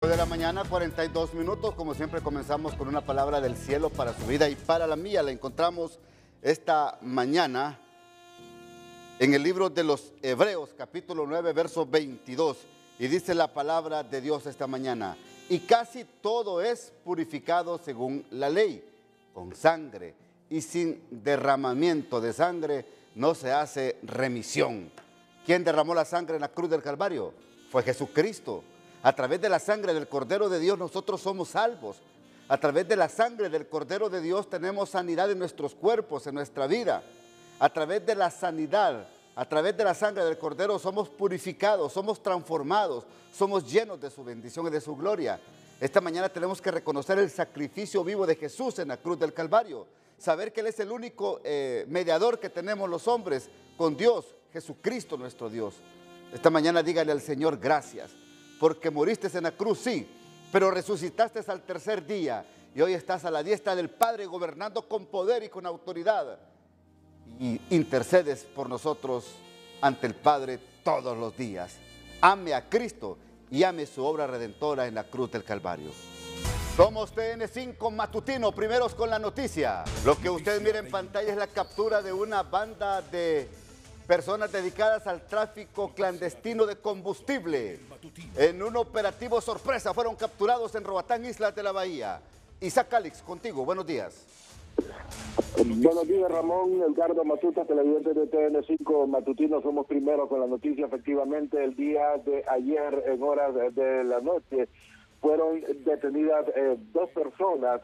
De la mañana, 42 minutos. Como siempre, comenzamos con una palabra del cielo para su vida y para la mía. La encontramos esta mañana en el libro de los Hebreos, capítulo 9, verso 22. Y dice la palabra de Dios esta mañana: y casi todo es purificado según la ley, con sangre, y sin derramamiento de sangre no se hace remisión. ¿Quién derramó la sangre en la cruz del Calvario? Fue Jesucristo. A través de la sangre del Cordero de Dios nosotros somos salvos. A través de la sangre del Cordero de Dios tenemos sanidad en nuestros cuerpos, en nuestra vida. A través de la sanidad, a través de la sangre del Cordero somos purificados, somos transformados, somos llenos de su bendición y de su gloria. Esta mañana tenemos que reconocer el sacrificio vivo de Jesús en la cruz del Calvario. Saber que Él es el único mediador que tenemos los hombres con Dios, Jesucristo nuestro Dios. Esta mañana dígale al Señor gracias, porque moriste en la cruz, sí, pero resucitaste al tercer día y hoy estás a la diestra del Padre gobernando con poder y con autoridad y intercedes por nosotros ante el Padre todos los días. Ame a Cristo y ame su obra redentora en la cruz del Calvario. Somos TN5 Matutino, primeros con la noticia. Lo que usted mira en pantalla es la captura de una banda de personas dedicadas al tráfico clandestino de combustible. En un operativo sorpresa fueron capturados en Roatán, Islas de la Bahía. Isaac Calix, contigo, buenos días. Buenos días, Ramón, Edgardo Matuta, televidente de TN5 Matutino. Somos primeros con la noticia. Efectivamente, el día de ayer, en horas de la noche, fueron detenidas dos personas.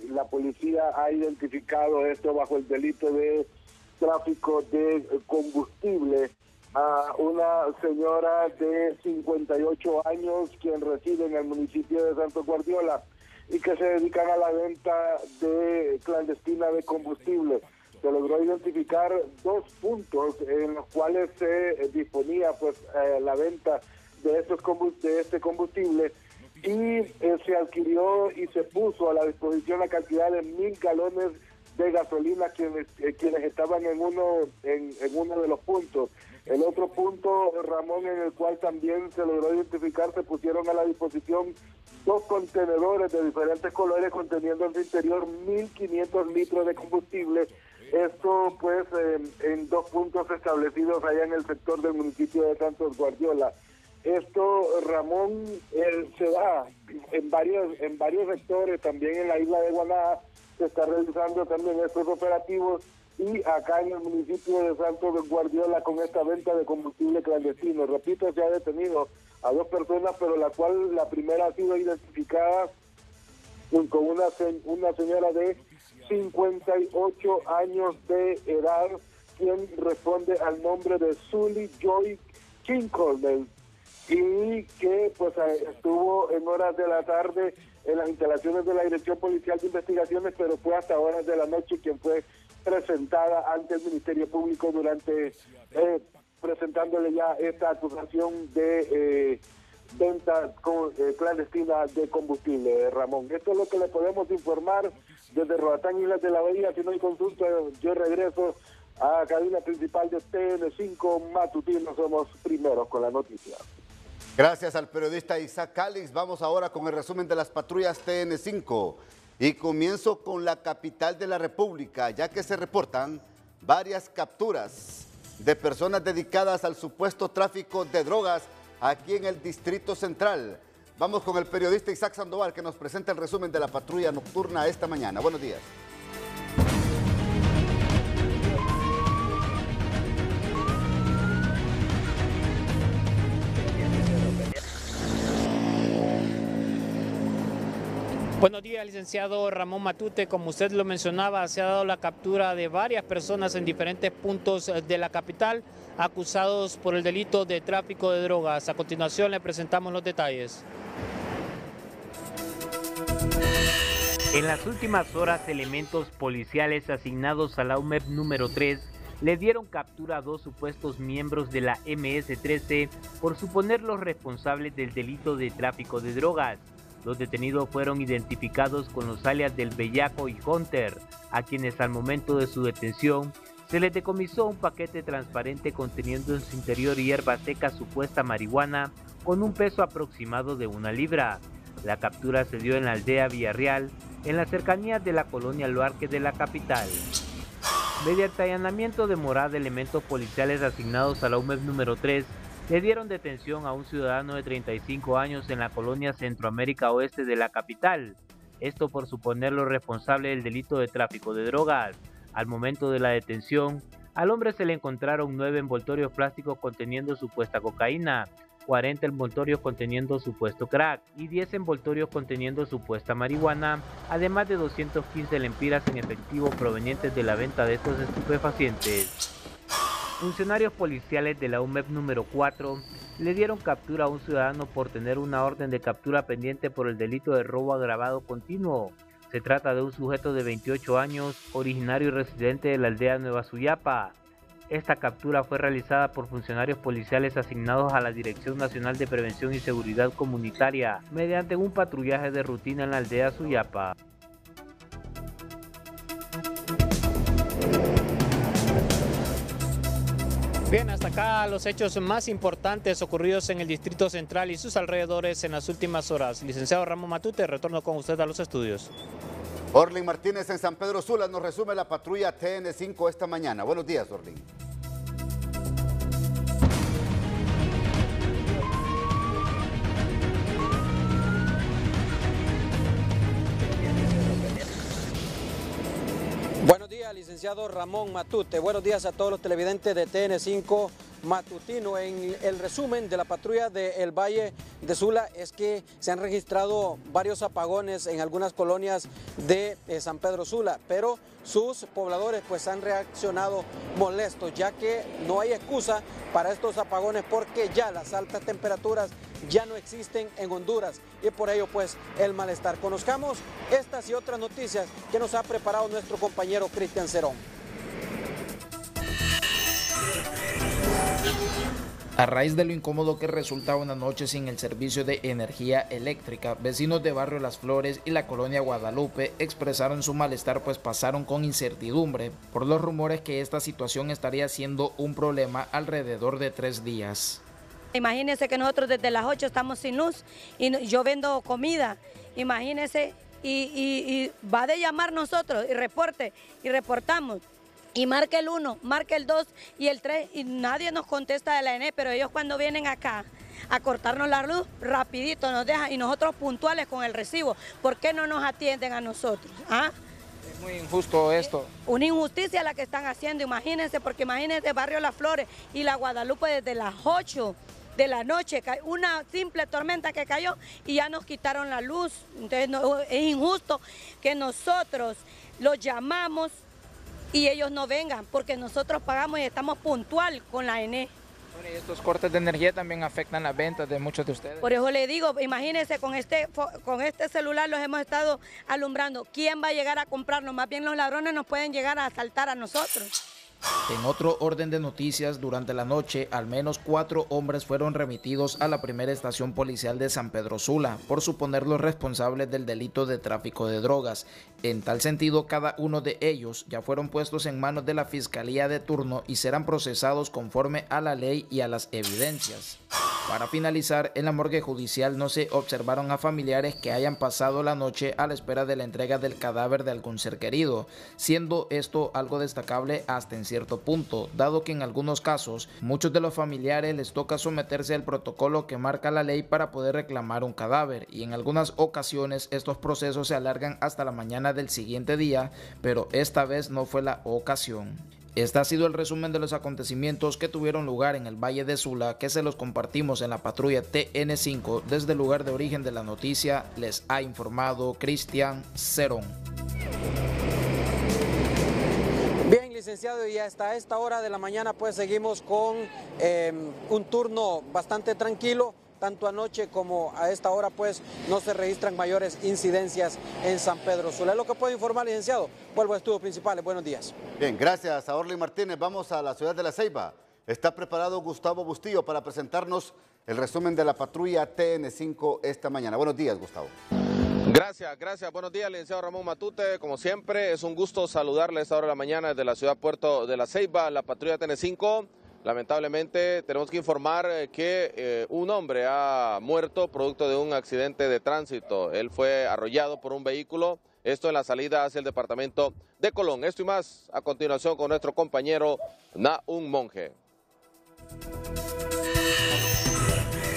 La policía ha identificado esto bajo el delito de tráfico de combustible a una señora de 58 años quien reside en el municipio de Santos Guardiola y que se dedican a la venta de clandestina de combustible. Se logró identificar dos puntos en los cuales se disponía la venta de este combustible y se adquirió y se puso a la disposición la cantidad de 1,000 galones de gasolina quienes estaban en uno de los puntos. El otro punto, Ramón, en el cual también se logró identificar, se pusieron a la disposición dos contenedores de diferentes colores conteniendo en su interior 1,500 litros de combustible. Esto pues en dos puntos establecidos allá en el sector del municipio de Santos Guardiola. Esto, Ramón, se da en varios sectores, también en la isla de Guaná se está realizando también estos operativos, y acá en el municipio de Santos Guardiola con esta venta de combustible clandestino. Repito, se ha detenido a dos personas, pero la primera ha sido identificada con una señora de 58 años de edad, quien responde al nombre de Sully Joy Kincolmel, y que pues estuvo en horas de la tarde en las instalaciones de la Dirección Policial de Investigaciones, pero fue hasta horas de la noche quien fue presentada ante el Ministerio Público presentándole ya esta acusación de venta clandestina de combustible, Ramón. Esto es lo que le podemos informar desde Roatán, Islas de la Bahía. Si no hay consulta, yo regreso a cabina principal de TN5 Matutino. Somos primeros con la noticia. Gracias al periodista Isaac Calix. Vamos ahora con el resumen de las patrullas TN5. Y comienzo con la capital de la República, ya que se reportan varias capturas de personas dedicadas al supuesto tráfico de drogas aquí en el Distrito Central. Vamos con el periodista Isaac Sandoval, que nos presenta el resumen de la patrulla nocturna esta mañana. Buenos días. Buenos días, licenciado Ramón Matute. Como usted lo mencionaba, se ha dado la captura de varias personas en diferentes puntos de la capital acusados por el delito de tráfico de drogas. A continuación le presentamos los detalles. En las últimas horas, elementos policiales asignados a la UMEP número 3 le dieron captura a dos supuestos miembros de la MS-13 por suponerlos responsables del delito de tráfico de drogas. Los detenidos fueron identificados con los alias del Bellaco y Hunter, a quienes al momento de su detención se les decomisó un paquete transparente conteniendo en su interior hierba seca supuesta marihuana, con un peso aproximado de 1 libra. La captura se dio en la aldea Villarreal, en las cercanías de la colonia Luarque de la capital. Mediante allanamiento de morada, elementos policiales asignados a la UMEP número 3 le dieron detención a un ciudadano de 35 años en la colonia Centroamérica Oeste de la capital. Esto por suponerlo responsable del delito de tráfico de drogas. Al momento de la detención, al hombre se le encontraron 9 envoltorios plásticos conteniendo supuesta cocaína, 40 envoltorios conteniendo supuesto crack y 10 envoltorios conteniendo supuesta marihuana, además de 215 lempiras en efectivo provenientes de la venta de estos estupefacientes. Funcionarios policiales de la UMEP número 4 le dieron captura a un ciudadano por tener una orden de captura pendiente por el delito de robo agravado continuo. Se trata de un sujeto de 28 años, originario y residente de la aldea Nueva Suyapa. Esta captura fue realizada por funcionarios policiales asignados a la Dirección Nacional de Prevención y Seguridad Comunitaria mediante un patrullaje de rutina en la aldea Suyapa. Bien, hasta acá los hechos más importantes ocurridos en el Distrito Central y sus alrededores en las últimas horas. Licenciado Ramón Matute, retorno con usted a los estudios. Orlin Martínez en San Pedro Sula nos resume la patrulla TN5 esta mañana. Buenos días, Orlin. Buenos días, licenciado Ramón Matute. Buenos días a todos los televidentes de TN5 Matutino. En el resumen de la patrulla del Valle de Sula es que se han registrado varios apagones en algunas colonias de San Pedro Sula, pero sus pobladores pues han reaccionado molestos, ya que no hay excusa para estos apagones porque ya las altas temperaturas ya no existen en Honduras y por ello pues el malestar. Conozcamos estas y otras noticias que nos ha preparado nuestro compañero Cristian Cerón. A raíz de lo incómodo que resulta una noche sin el servicio de energía eléctrica, vecinos de Barrio Las Flores y la colonia Guadalupe expresaron su malestar pues pasaron con incertidumbre por los rumores que esta situación estaría siendo un problema alrededor de 3 días. Imagínense que nosotros desde las 8 estamos sin luz y yo vendo comida, imagínense, y va de llamar nosotros y reportamos. Y marca el 1, marca el 2 y el 3 y nadie nos contesta de la ENE, pero ellos cuando vienen acá a cortarnos la luz, rapidito nos dejan y nosotros puntuales con el recibo. ¿Por qué no nos atienden a nosotros? ¿Ah? Es muy injusto esto. Una injusticia la que están haciendo, imagínense, porque imagínense Barrio Las Flores y la Guadalupe desde las 8 de la noche, una simple tormenta que cayó y ya nos quitaron la luz. Entonces es injusto que nosotros los llamamos y ellos no vengan, porque nosotros pagamos y estamos puntual con la ENE. Bueno, y estos cortes de energía también afectan las ventas de muchos de ustedes. Por eso le digo, imagínense, con este celular los hemos estado alumbrando. ¿Quién va a llegar a comprarnos? Más bien los ladrones nos pueden llegar a asaltar a nosotros. En otro orden de noticias, durante la noche, al menos 4 hombres fueron remitidos a la primera estación policial de San Pedro Sula por suponerlos responsables del delito de tráfico de drogas. En tal sentido, cada uno de ellos ya fueron puestos en manos de la Fiscalía de turno y serán procesados conforme a la ley y a las evidencias. Para finalizar, en la morgue judicial no se observaron a familiares que hayan pasado la noche a la espera de la entrega del cadáver de algún ser querido, siendo esto algo destacable hasta en cierto punto, dado que en algunos casos, muchos de los familiares les toca someterse al protocolo que marca la ley para poder reclamar un cadáver, y en algunas ocasiones estos procesos se alargan hasta la mañana del siguiente día, pero esta vez no fue la ocasión. Este ha sido el resumen de los acontecimientos que tuvieron lugar en el Valle de Sula, que se los compartimos en la patrulla TN5. Desde el lugar de origen de la noticia les ha informado Cristian Cerón. Bien, licenciado, y hasta esta hora de la mañana pues seguimos con un turno bastante tranquilo. Tanto anoche como a esta hora pues no se registran mayores incidencias en San Pedro Sula. Es lo que puedo informar, licenciado. Vuelvo a estudios principales. Buenos días. Bien, gracias a Orlin Martínez. Vamos a la ciudad de La Ceiba. Está preparado Gustavo Bustillo para presentarnos el resumen de la patrulla TN5 esta mañana. Buenos días, Gustavo. Gracias. Buenos días, licenciado Ramón Matute. Como siempre, es un gusto saludarle a esta hora de la mañana desde la ciudad puerto de La Ceiba, la patrulla TN5. Lamentablemente tenemos que informar que un hombre ha muerto producto de un accidente de tránsito. Él fue arrollado por un vehículo, esto en la salida hacia el departamento de Colón. Esto y más a continuación con nuestro compañero Nahum Monge.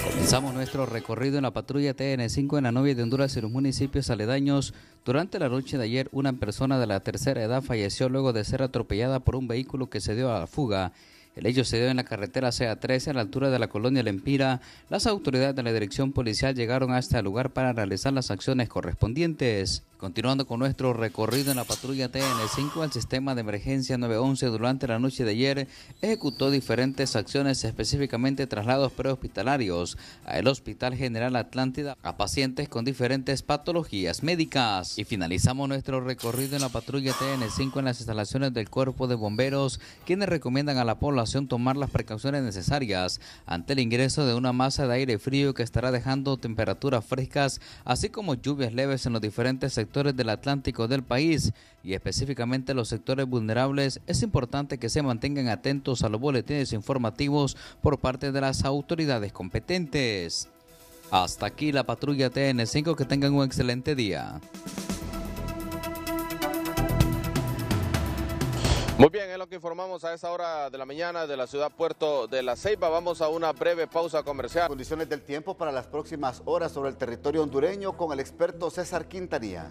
Comenzamos nuestro recorrido en la patrulla TN5 en la novia de Honduras y los municipios aledaños. Durante la noche de ayer, una persona de la tercera edad falleció luego de ser atropellada por un vehículo que se dio a la fuga. El hecho se dio en la carretera CA13 a la altura de la colonia Lempira. Las autoridades de la dirección policial llegaron hasta el lugar para realizar las acciones correspondientes. Continuando con nuestro recorrido en la patrulla TN5, el sistema de emergencia 911 durante la noche de ayer ejecutó diferentes acciones, específicamente traslados prehospitalarios al Hospital General Atlántida a pacientes con diferentes patologías médicas. Y finalizamos nuestro recorrido en la patrulla TN5 en las instalaciones del Cuerpo de Bomberos, quienes recomiendan a la población tomar las precauciones necesarias ante el ingreso de una masa de aire frío que estará dejando temperaturas frescas, así como lluvias leves en los diferentes sectores del Atlántico del país y específicamente los sectores vulnerables. Es importante que se mantengan atentos a los boletines informativos por parte de las autoridades competentes. Hasta aquí la patrulla TN5, que tengan un excelente día. Muy bien, es lo que informamos a esta hora de la mañana de la ciudad Puerto de la Ceiba. Vamos a una breve pausa comercial. Condiciones del tiempo para las próximas horas sobre el territorio hondureño con el experto César Quintanilla.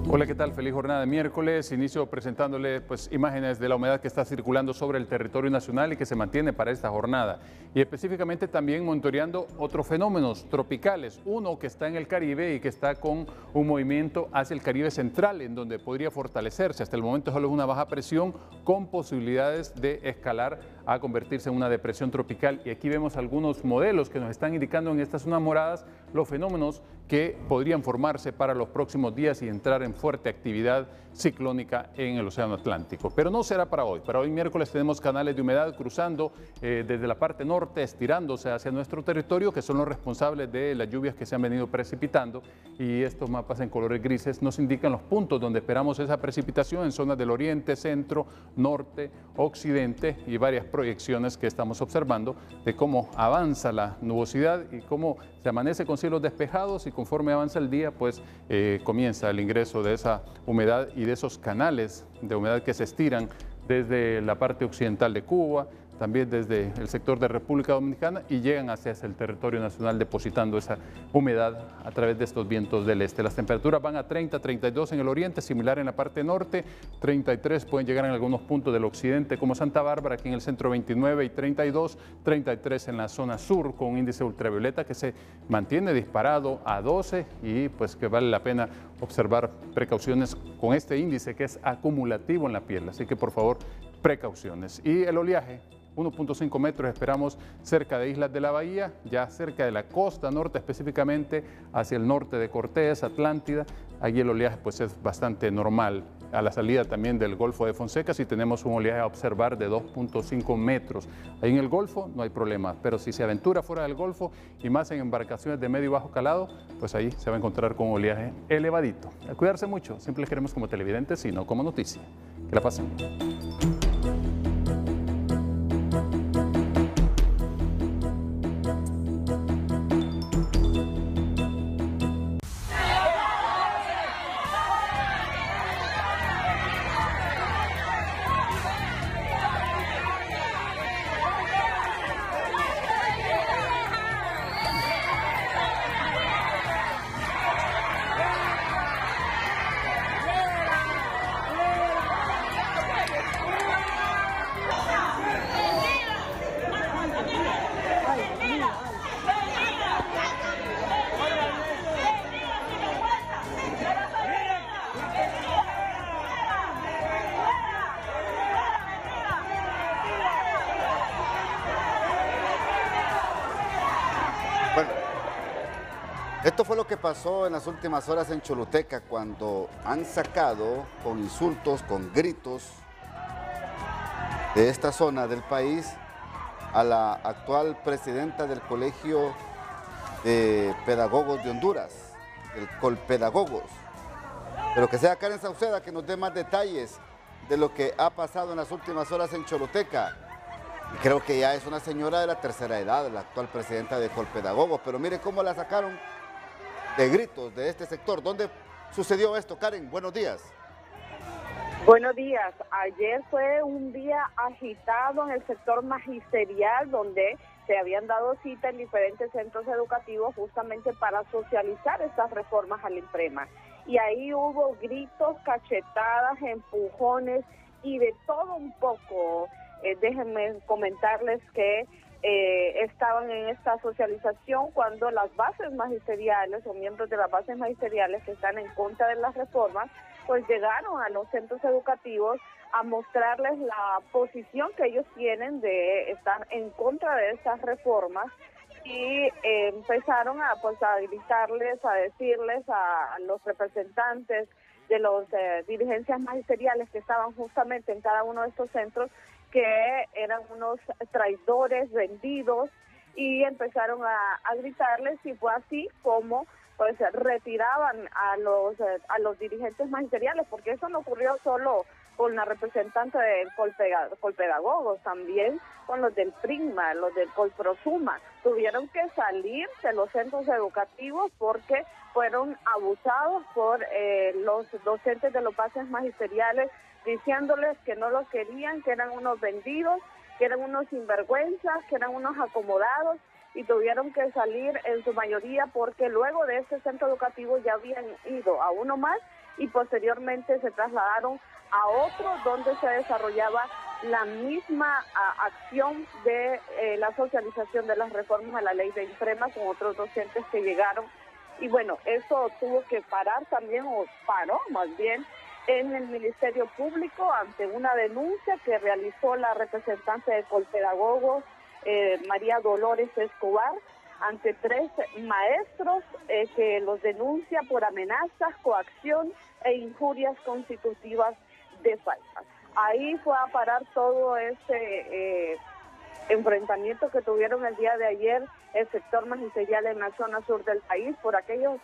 Hola, ¿qué tal? Feliz jornada de miércoles. Inicio presentándole imágenes de la humedad que está circulando sobre el territorio nacional y que se mantiene para esta jornada. Y específicamente también monitoreando otros fenómenos tropicales. Uno que está en el Caribe y que está con un movimiento hacia el Caribe central, en donde podría fortalecerse. Hasta el momento solo es una baja presión con posibilidades de escalar a convertirse en una depresión tropical. Y aquí vemos algunos modelos que nos están indicando en estas zonas moradas los fenómenos que podrían formarse para los próximos días y entrar en fuerte actividad ciclónica en el Océano Atlántico. Pero no será para hoy. Para hoy miércoles tenemos canales de humedad cruzando desde la parte norte, estirándose hacia nuestro territorio, que son los responsables de las lluvias que se han venido precipitando. Y estos mapas en colores grises nos indican los puntos donde esperamos esa precipitación en zonas del oriente, centro, norte, occidente y varias proyecciones que estamos observando de cómo avanza la nubosidad y cómo se amanece con cielos despejados, y conforme avanza el día comienza el ingreso de esa humedad y de esos canales de humedad que se estiran desde la parte occidental de Cuba, también desde el sector de República Dominicana, y llegan hacia el territorio nacional depositando esa humedad a través de estos vientos del este. Las temperaturas van a 30, 32 en el oriente, similar en la parte norte, 33 pueden llegar en algunos puntos del occidente como Santa Bárbara, aquí en el centro 29 y 32, 33 en la zona sur con un índice ultravioleta que se mantiene disparado a 12 y que vale la pena observar precauciones con este índice que es acumulativo en la piel, así que por favor precauciones. Y el oleaje, 1.5 metros esperamos cerca de Islas de la Bahía, ya cerca de la costa norte, específicamente hacia el norte de Cortés, Atlántida. Allí el oleaje es bastante normal. A la salida también del Golfo de Fonseca, si tenemos un oleaje a observar de 2.5 metros. Ahí en el Golfo no hay problema, pero si se aventura fuera del Golfo y más en embarcaciones de medio y bajo calado, ahí se va a encontrar con un oleaje elevadito. A cuidarse mucho, siempre les queremos como televidentes y no como noticia. Que la pasen. Esto fue lo que pasó en las últimas horas en Choluteca, cuando han sacado con insultos, con gritos de esta zona del país a la actual presidenta del Colegio de Pedagogos de Honduras, el Colpedagogos. Pero que sea Karen Sauceda que nos dé más detalles de lo que ha pasado en las últimas horas en Choluteca. Y creo que ya es una señora de la tercera edad, la actual presidenta de Colpedagogos, pero mire cómo la sacaron de gritos de este sector. ¿Dónde sucedió esto, Karen? Buenos días. Buenos días. Ayer fue un día agitado en el sector magisterial, donde se habían dado cita en diferentes centros educativos justamente para socializar estas reformas al INPREMA. Y ahí hubo gritos, cachetadas, empujones y de todo un poco. Déjenme comentarles que estaban en esta socialización cuando las bases magisteriales o miembros de las bases magisteriales que están en contra de las reformas, pues llegaron a los centros educativos a mostrarles la posición que ellos tienen de estar en contra de estas reformas y empezaron a gritarles, a decirles a los representantes de las dirigencias magisteriales que estaban justamente en cada uno de estos centros que eran unos traidores vendidos y empezaron a gritarles y fue así como pues retiraban a los dirigentes magisteriales, porque eso no ocurrió solo con la representante del Colpedagogos, también con los del PRIGMA, los del Colprosuma. Tuvieron que salir de los centros educativos porque fueron abusados por los docentes de los bases magisteriales, diciéndoles que no los querían, que eran unos vendidos, que eran unos sinvergüenzas, que eran unos acomodados, y tuvieron que salir en su mayoría porque luego de este centro educativo ya habían ido a uno más y posteriormente se trasladaron a otro donde se desarrollaba la misma acción de la socialización de las reformas a la ley de INPREMA con otros docentes que llegaron. Y bueno, eso tuvo que parar también, o paró más bien, en el Ministerio Público ante una denuncia que realizó la representante de Colpedagogos, María Dolores Escobar, ante 3 maestros que los denuncia por amenazas, coacción e injurias constitutivas de falta. Ahí fue a parar todo ese enfrentamiento que tuvieron el día de ayer el sector magisterial en la zona sur del país por aquellos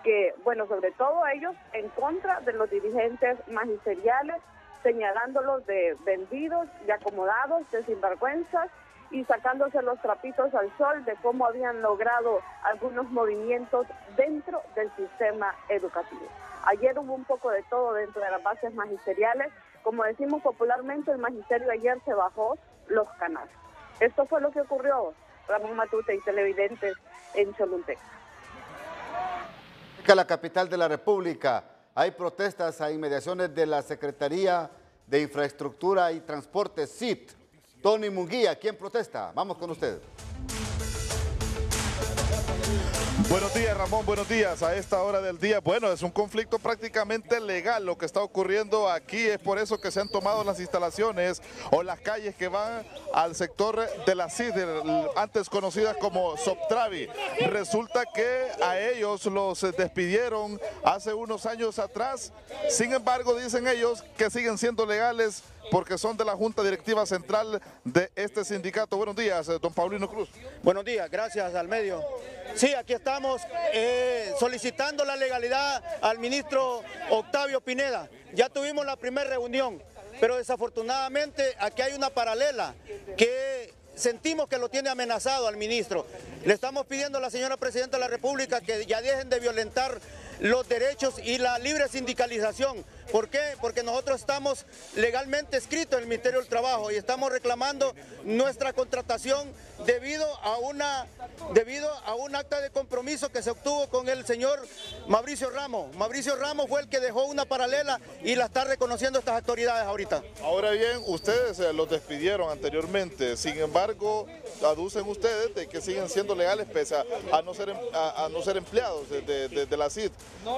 que, bueno, sobre todo ellos en contra de los dirigentes magisteriales, señalándolos de vendidos, de acomodados, de sinvergüenzas, y sacándose los trapitos al sol de cómo habían logrado algunos movimientos dentro del sistema educativo. Ayer hubo un poco de todo dentro de las bases magisteriales. Como decimos popularmente, el magisterio ayer se bajó los canastos. Esto fue lo que ocurrió, Ramón Matute y televidentes en Choluteca. En la capital de la República hay protestas a inmediaciones de la Secretaría de Infraestructura y Transporte, SIT. Tony Munguía, ¿quién protesta? Vamos con usted. Buenos días, Ramón, buenos días. A esta hora del día, bueno, es un conflicto prácticamente legal lo que está ocurriendo aquí. Es por eso que se han tomado las instalaciones o las calles que van al sector de la CID, antes conocidas como Soptravi. Resulta que a ellos los despidieron hace unos años atrás. Sin embargo, dicen ellos que siguen siendo legales porque son de la Junta Directiva Central de este sindicato. Buenos días, don Paulino Cruz. Buenos días, gracias al medio. Sí, aquí estamos solicitando la legalidad al ministro Octavio Pineda. Ya tuvimos la primera reunión, pero desafortunadamente aquí hay una paralela que sentimos que lo tiene amenazado al ministro. Le estamos pidiendo a la señora Presidenta de la República que ya dejen de violentar los derechos y la libre sindicalización. ¿Por qué? Porque nosotros estamos legalmente inscritos en el Ministerio del Trabajo y estamos reclamando nuestra contratación debido a un acta de compromiso que se obtuvo con el señor Mauricio Ramos. Mauricio Ramos fue el que dejó una paralela y la está reconociendo estas autoridades ahorita. Ahora bien, ustedes los despidieron anteriormente, sin embargo, aducen ustedes de que siguen siendo legales pese a no ser empleados de la CID.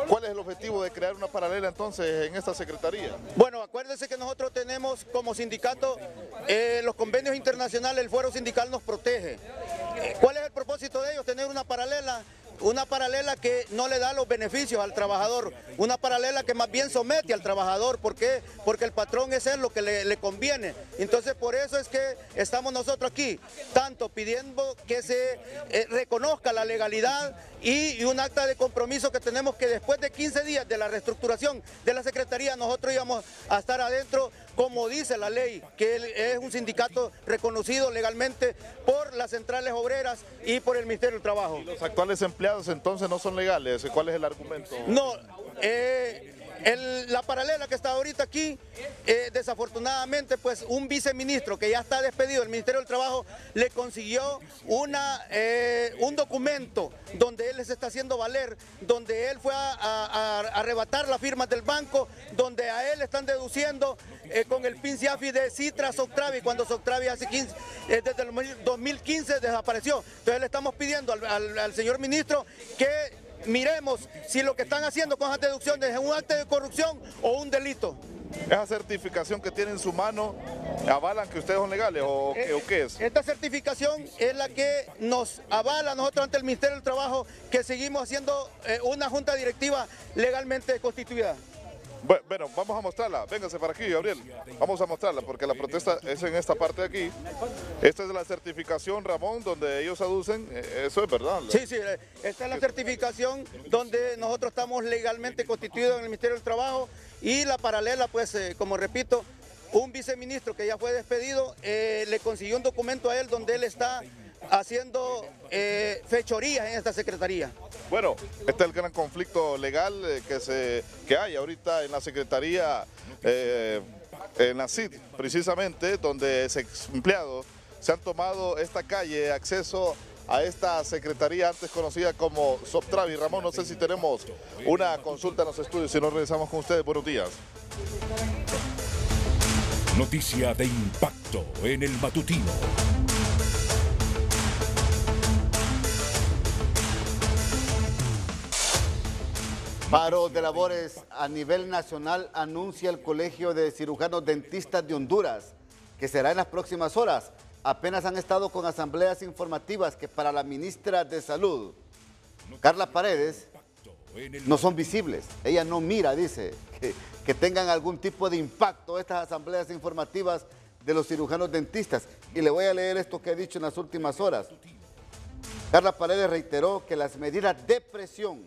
¿Cuál es el objetivo de crear una paralela entonces en esta secretaría? Bueno, acuérdense que nosotros tenemos como sindicato los convenios internacionales, el fuero sindical nos protege. ¿Cuál es el propósito de ellos? Tener una paralela una paralela que no le da los beneficios al trabajador, una paralela que más bien somete al trabajador. ¿Por qué? Porque el patrón es él lo que le conviene. Entonces por eso es que estamos nosotros aquí, tanto pidiendo que se reconozca la legalidad y un acta de compromiso que tenemos, que después de 15 días de la reestructuración de la Secretaría nosotros íbamos a estar adentro, como dice la ley, que es un sindicato reconocido legalmente por las centrales obreras y por el Ministerio del Trabajo. ¿Y los actuales empleados entonces no son legales? ¿Cuál es el argumento? No, la paralela que está ahorita aquí, desafortunadamente, pues un viceministro que ya está despedido del Ministerio del Trabajo le consiguió un documento donde él se está haciendo valer, donde él fue a arrebatar las firmas del banco, donde a él le están deduciendo con el PIN CIAFI de Citra Soctravi, cuando Soctravi desde el 2015 desapareció. Entonces le estamos pidiendo al señor ministro que miremos si lo que están haciendo con esas deducciones es un acto de corrupción o un delito. ¿Esa certificación que tiene en su mano avalan que ustedes son legales o qué es? Esta certificación es la que nos avala a nosotros ante el Ministerio del Trabajo que seguimos haciendo una junta directiva legalmente constituida. Bueno, vamos a mostrarla. Véngase para aquí, Gabriel. Vamos a mostrarla porque la protesta es en esta parte de aquí. Esta es la certificación, Ramón, donde ellos aducen. Eso es verdad. Sí, esta es la certificación donde nosotros estamos legalmente constituidos en el Ministerio del Trabajo, y la paralela, pues, como repito, un viceministro que ya fue despedido le consiguió un documento a él donde él está haciendo fechorías en esta secretaría. Bueno, este es el gran conflicto legal que hay ahorita en la Secretaría, en la CID, precisamente, donde empleados se han tomado esta calle, acceso a esta secretaría antes conocida como Soctravi. Ramón, no sé si tenemos una consulta en los estudios, si no regresamos con ustedes. Buenos días. Noticia de impacto en el matutino. Paro de labores a nivel nacional anuncia el Colegio de Cirujanos Dentistas de Honduras, que será en las próximas horas. Apenas han estado con asambleas informativas que para la ministra de Salud, Carla Paredes, no son visibles. Ella no mira, dice, que tengan algún tipo de impacto estas asambleas informativas de los cirujanos dentistas. Y le voy a leer esto que ha dicho en las últimas horas. Carla Paredes reiteró que las medidas de presión,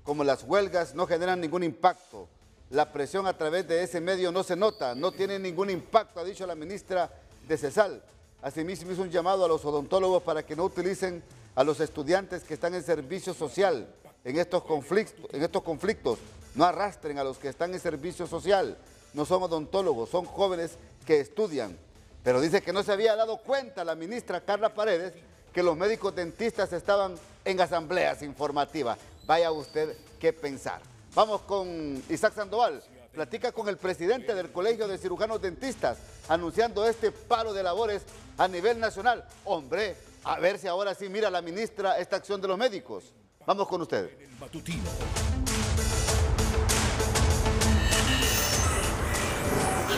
como las huelgas, no generan ningún impacto. La presión a través de ese medio no se nota, no tiene ningún impacto, ha dicho la ministra de CESAL. Asimismo hizo un llamado a los odontólogos para que no utilicen a los estudiantes que están en servicio social en estos conflictos. No arrastren a los que están en servicio social. No son odontólogos, son jóvenes que estudian. Pero dice que no se había dado cuenta la ministra Carla Paredes que los médicos dentistas estaban en asambleas informativas. Vaya usted qué pensar. Vamos con Isaac Sandoval. Platica con el presidente del Colegio de Cirujanos Dentistas, anunciando este paro de labores a nivel nacional. Hombre, a ver si ahora sí mira la ministra esta acción de los médicos. Vamos con usted.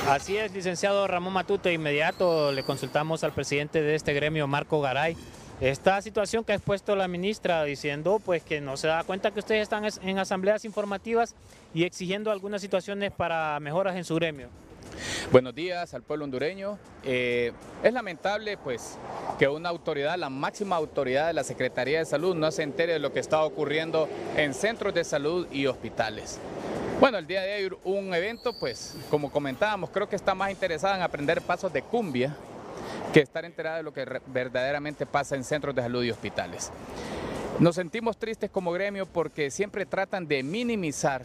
Así es, licenciado Ramón Matute. Inmediato le consultamos al presidente de este gremio, Marco Garay, esta situación que ha expuesto la ministra, diciendo pues que no se da cuenta que ustedes están en asambleas informativas y exigiendo algunas situaciones para mejoras en su gremio. Buenos días al pueblo hondureño. Es lamentable pues que una autoridad, la máxima autoridad de la Secretaría de Salud, no se entere de lo que está ocurriendo en centros de salud y hospitales. Bueno, el día de hoy un evento, pues como comentábamos, creo que está más interesada en aprender pasos de cumbia que estar enterada de lo que verdaderamente pasa en centros de salud y hospitales. Nos sentimos tristes como gremio porque siempre tratan de minimizar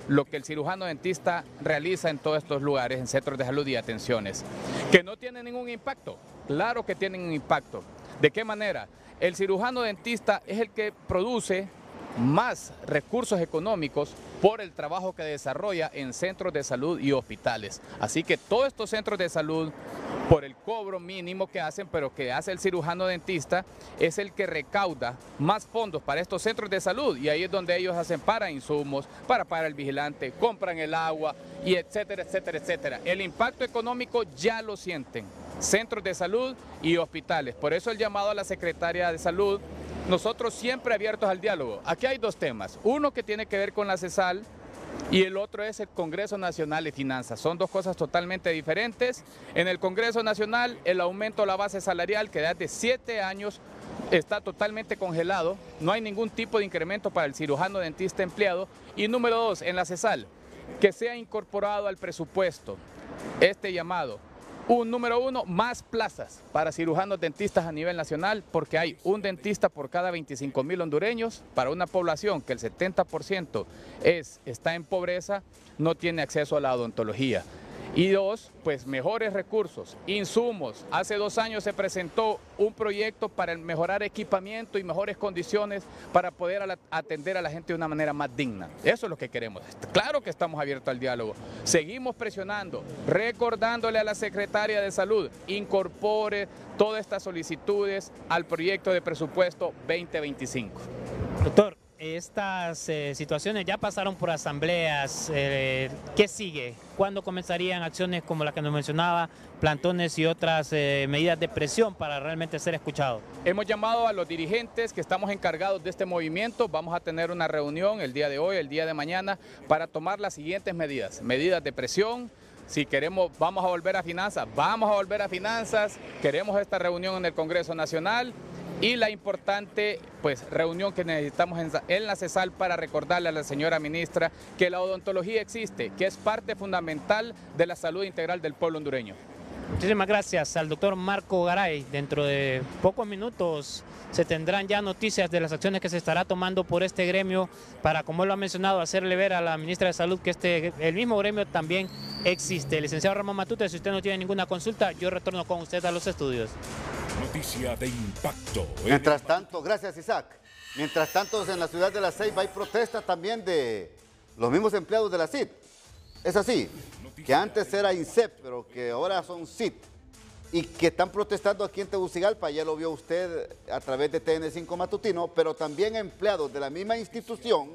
lo que el cirujano dentista realiza en todos estos lugares, en centros de salud y atenciones, que no tienen ningún impacto. Claro que tienen un impacto. ¿De qué manera? El cirujano dentista es el que produce más recursos económicos por el trabajo que desarrolla en centros de salud y hospitales. Así que todos estos centros de salud, por el cobro mínimo que hacen, pero que hace el cirujano dentista, es el que recauda más fondos para estos centros de salud, y ahí es donde ellos hacen para insumos, para pagar el vigilante, compran el agua y etcétera, etcétera, etcétera. El impacto económico ya lo sienten centros de salud y hospitales. Por eso el llamado a la secretaria de Salud nosotros siempre abiertos al diálogo. Aquí hay dos temas, uno que tiene que ver con la CESAL y el otro es el Congreso Nacional de Finanzas. Son dos cosas totalmente diferentes. En el Congreso Nacional, el aumento de la base salarial, que desde 7 años está totalmente congelado, no hay ningún tipo de incremento para el cirujano dentista empleado. Y número 2, en la CESAL, que sea incorporado al presupuesto este llamado. Número 1, más plazas para cirujanos dentistas a nivel nacional, porque hay un dentista por cada 25.000 hondureños para una población que el 70% está en pobreza, no tiene acceso a la odontología. Y 2, pues mejores recursos, insumos. Hace 2 años se presentó un proyecto para mejorar equipamiento y mejores condiciones para poder atender a la gente de una manera más digna. Eso es lo que queremos. Claro que estamos abiertos al diálogo. Seguimos presionando, recordándole a la Secretaria de Salud, incorpore todas estas solicitudes al proyecto de presupuesto 2025. Doctor, estas situaciones ya pasaron por asambleas. ¿Qué sigue? ¿Cuándo comenzarían acciones como la que nos mencionaba, plantones y otras medidas de presión para realmente ser escuchados? Hemos llamado a los dirigentes que estamos encargados de este movimiento. Vamos a tener una reunión el día de hoy, el día de mañana, para tomar las siguientes medidas. Medidas de presión. Si queremos, vamos a volver a finanzas, vamos a volver a finanzas. Queremos esta reunión en el Congreso Nacional. Y la importante reunión que necesitamos en la CESAL para recordarle a la señora ministra que la odontología existe, que es parte fundamental de la salud integral del pueblo hondureño. Muchísimas gracias al doctor Marco Garay. Dentro de pocos minutos se tendrán ya noticias de las acciones que se estará tomando por este gremio para, como él lo ha mencionado, hacerle ver a la ministra de Salud que el mismo gremio también existe. Licenciado Ramón Matute, si usted no tiene ninguna consulta, yo retorno con usted a los estudios. Noticia de impacto. Mientras tanto, gracias Isaac, mientras tanto en la ciudad de La Ceiba hay protestas también de los mismos empleados de la CIT. Es así, que antes era INSEP, pero que ahora son CIT. Y que están protestando aquí en Tegucigalpa, ya lo vio usted a través de TN5 Matutino, pero también empleados de la misma institución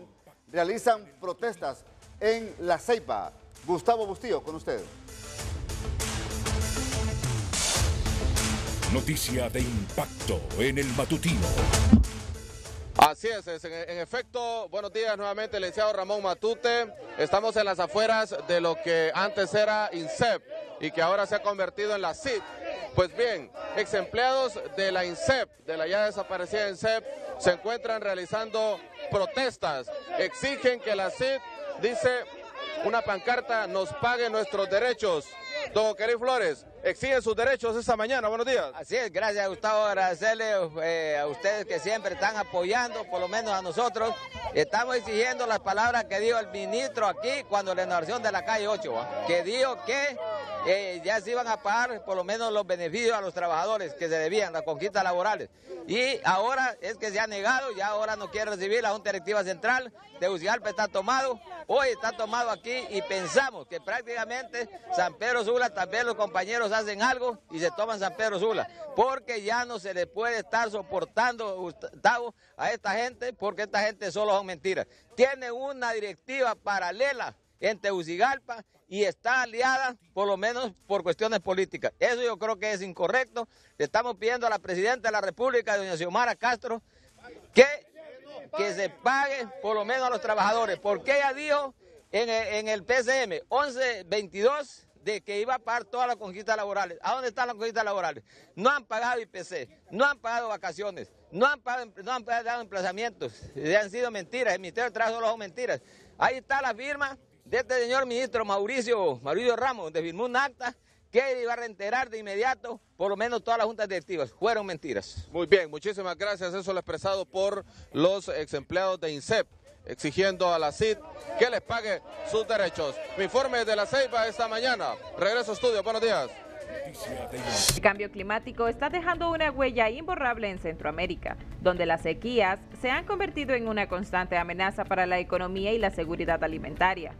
realizan protestas en La Ceiba. Gustavo Bustillo, con usted. Noticia de impacto en el matutino. Así es, en efecto, buenos días nuevamente, licenciado Ramón Matute. Estamos en las afueras de lo que antes era INSEP y que ahora se ha convertido en la CIT. Pues bien, ex empleados de la INSEP, de la ya desaparecida INSEP, se encuentran realizando protestas. Exigen que la CIT, dice una pancarta, nos pague nuestros derechos. Don Oquerí Flores, exigen sus derechos esta mañana. Buenos días. Así es, gracias Gustavo, agradecerle a ustedes que siempre están apoyando, por lo menos a nosotros. Estamos exigiendo las palabras que dijo el ministro aquí cuando la inauguración de la calle 8, que dijo que ya se iban a pagar por lo menos los beneficios a los trabajadores que se debían, las conquistas laborales. Y ahora es que se ha negado, ya ahora no quiere recibir la Junta Directiva Central. Tegucigalpa está tomado, hoy está tomado aquí y pensamos que prácticamente San Pedro Sula, también los compañeros hacen algo y se toman San Pedro Sula, porque ya no se le puede estar soportando, Gustavo, a esta gente, porque esta gente solo son mentiras. Tiene una directiva paralela en Tegucigalpa y está aliada por lo menos por cuestiones políticas. Eso yo creo que es incorrecto. Le estamos pidiendo a la Presidenta de la República, doña Xiomara Castro, que se pague por lo menos a los trabajadores, porque ella dijo en el PCM 1122 de que iba a pagar todas las conquistas laborales. ¿A dónde están las conquistas laborales? No han pagado IPC, no han pagado vacaciones, no han pagado emplazamientos, han sido mentiras, el Ministerio de Trabajo solo son mentiras. Ahí está la firma de este señor ministro Mauricio Ramos, donde firmó un acta que iba a reintegrar de inmediato por lo menos todas las juntas directivas. Fueron mentiras. Muy bien, muchísimas gracias. Eso lo expresado por los ex empleados de INSEP, exigiendo a la CIT que les pague sus derechos. Mi informe de La Ceiba esta mañana. Regreso a estudio. Buenos días. El cambio climático está dejando una huella imborrable en Centroamérica, donde las sequías se han convertido en una constante amenaza para la economía y la seguridad alimentaria.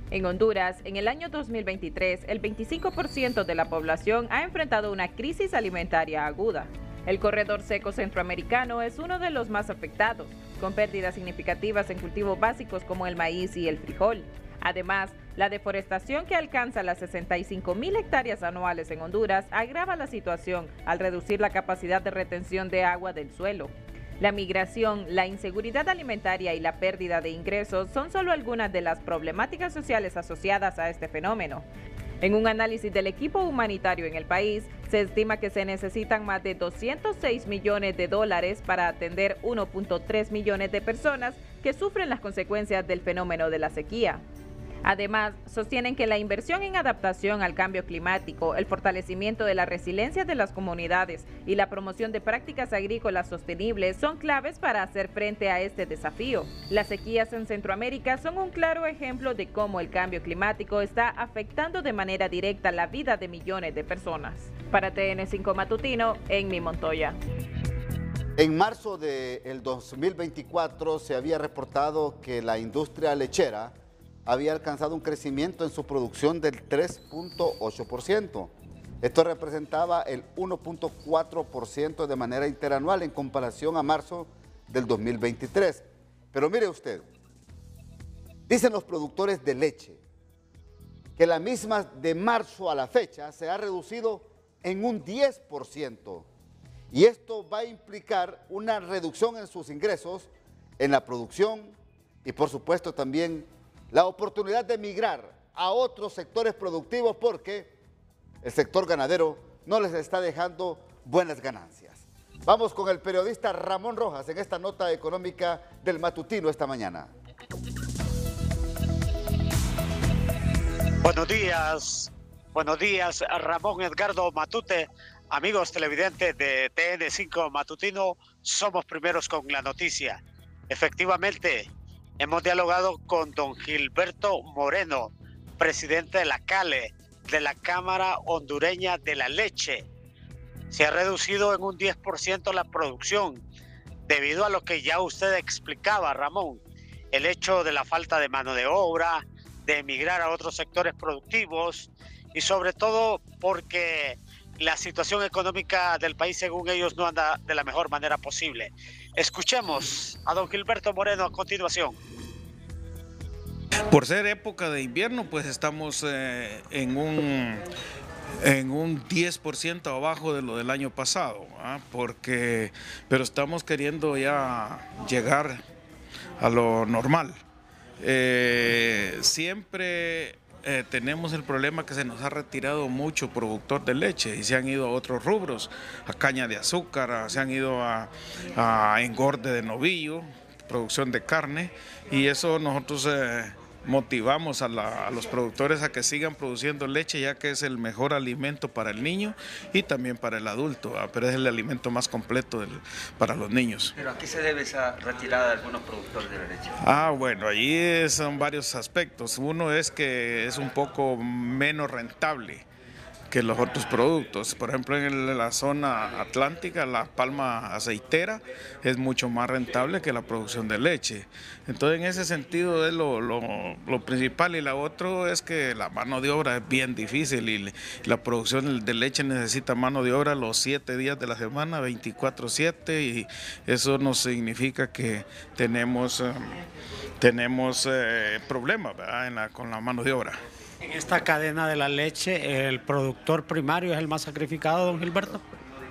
En Honduras, en el año 2023, el 25% de la población ha enfrentado una crisis alimentaria aguda. El corredor seco centroamericano es uno de los más afectados, con pérdidas significativas en cultivos básicos como el maíz y el frijol. Además, la deforestación que alcanza las 65.000 hectáreas anuales en Honduras agrava la situación al reducir la capacidad de retención de agua del suelo. La migración, la inseguridad alimentaria y la pérdida de ingresos son solo algunas de las problemáticas sociales asociadas a este fenómeno. En un análisis del equipo humanitario en el país, se estima que se necesitan más de 206 millones de dólares para atender 1.3 millones de personas que sufren las consecuencias del fenómeno de la sequía. Además, sostienen que la inversión en adaptación al cambio climático, el fortalecimiento de la resiliencia de las comunidades y la promoción de prácticas agrícolas sostenibles son claves para hacer frente a este desafío. Las sequías en Centroamérica son un claro ejemplo de cómo el cambio climático está afectando de manera directa la vida de millones de personas. Para TN5 Matutino, Enmi Montoya. En marzo del 2024 se había reportado que la industria lechera había alcanzado un crecimiento en su producción del 3.8%. Esto representaba el 1.4% de manera interanual en comparación a marzo del 2023. Pero mire usted, dicen los productores de leche que la misma de marzo a la fecha se ha reducido en un 10%. Y esto va a implicar una reducción en sus ingresos, en la producción y por supuesto también la oportunidad de migrar a otros sectores productivos porque el sector ganadero no les está dejando buenas ganancias. Vamos con el periodista Ramón Rojas en esta nota económica del matutino esta mañana. Buenos días Ramón Edgardo Matute, amigos televidentes de TN5 Matutino, somos primeros con la noticia. Efectivamente, hemos dialogado con don Gilberto Moreno, presidente de la CALE, de la Cámara Hondureña de la Leche. Se ha reducido en un 10% la producción, debido a lo que ya usted explicaba, Ramón, el hecho de la falta de mano de obra, de emigrar a otros sectores productivos y sobre todo porque la situación económica del país, según ellos, no anda de la mejor manera posible. Escuchemos a don Gilberto Moreno a continuación. Por ser época de invierno, pues estamos en un 10% abajo de lo del año pasado, pero estamos queriendo ya llegar a lo normal. Siempre tenemos el problema que se nos ha retirado mucho productor de leche y se han ido a otros rubros, a caña de azúcar, se han ido a engorde de novillo, producción de carne, y eso nosotros motivamos a los productores a que sigan produciendo leche, ya que es el mejor alimento para el niño y también para el adulto, pero es el alimento más completo para los niños. ¿Pero a qué se debe esa retirada de algunos productores de la leche? Bueno, allí son varios aspectos. Uno es que es un poco menos rentable que los otros productos. Por ejemplo, en la zona atlántica, la palma aceitera es mucho más rentable que la producción de leche. Entonces, en ese sentido es lo principal. Y la otra es que la mano de obra es bien difícil y la producción de leche necesita mano de obra los 7 días de la semana, 24/7, y eso nos significa que tenemos problemas, ¿verdad? con la mano de obra. En esta cadena de la leche, ¿el productor primario es el más sacrificado, don Gilberto?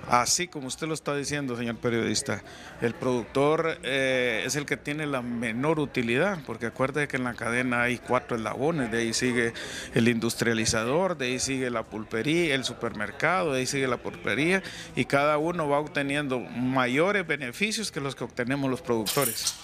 Así como usted lo está diciendo, señor periodista, el productor es el que tiene la menor utilidad, porque acuérdate que en la cadena hay 4 eslabones, de ahí sigue el industrializador, de ahí sigue la pulpería, el supermercado, de ahí sigue la pulpería, y cada uno va obteniendo mayores beneficios que los que obtenemos los productores.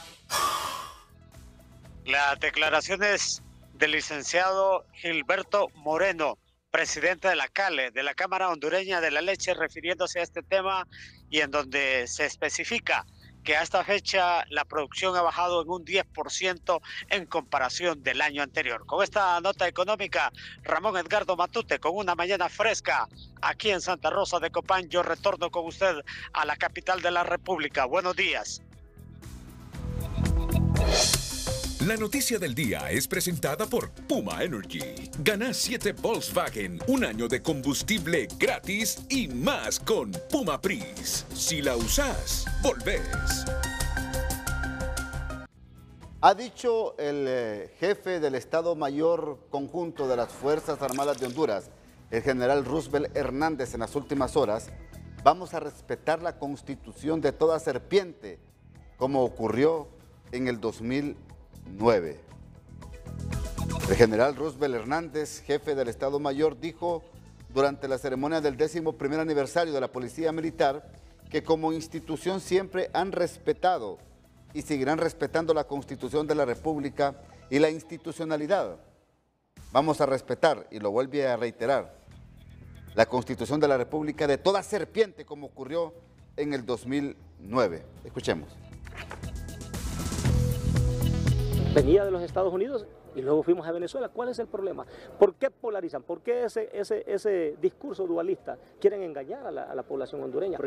Las declaraciones del licenciado Gilberto Moreno, presidente de la CALE, de la Cámara Hondureña de la Leche, refiriéndose a este tema y en donde se especifica que a esta fecha la producción ha bajado en un 10% en comparación del año anterior. Con esta nota económica, Ramón Edgardo Matute, con una mañana fresca aquí en Santa Rosa de Copán, yo retorno con usted a la capital de la República. Buenos días. La noticia del día es presentada por Puma Energy. Gana 7 Volkswagen, un año de combustible gratis y más con Puma Pris. Si la usas, volvés. Ha dicho el jefe del Estado Mayor Conjunto de las Fuerzas Armadas de Honduras, el general Roosevelt Hernández, en las últimas horas: vamos a respetar la Constitución de toda serpiente como ocurrió en el 2009. El general Roosevelt Hernández, jefe del Estado Mayor, dijo durante la ceremonia del 11º aniversario de la Policía Militar que como institución siempre han respetado y seguirán respetando la Constitución de la República y la institucionalidad. Vamos a respetar, y lo vuelve a reiterar, la Constitución de la República de toda serpiente, como ocurrió en el 2009. Escuchemos. Venía de los Estados Unidos y luego fuimos a Venezuela. ¿Cuál es el problema? ¿Por qué polarizan? ¿Por qué ese discurso dualista? Quieren engañar a la población hondureña.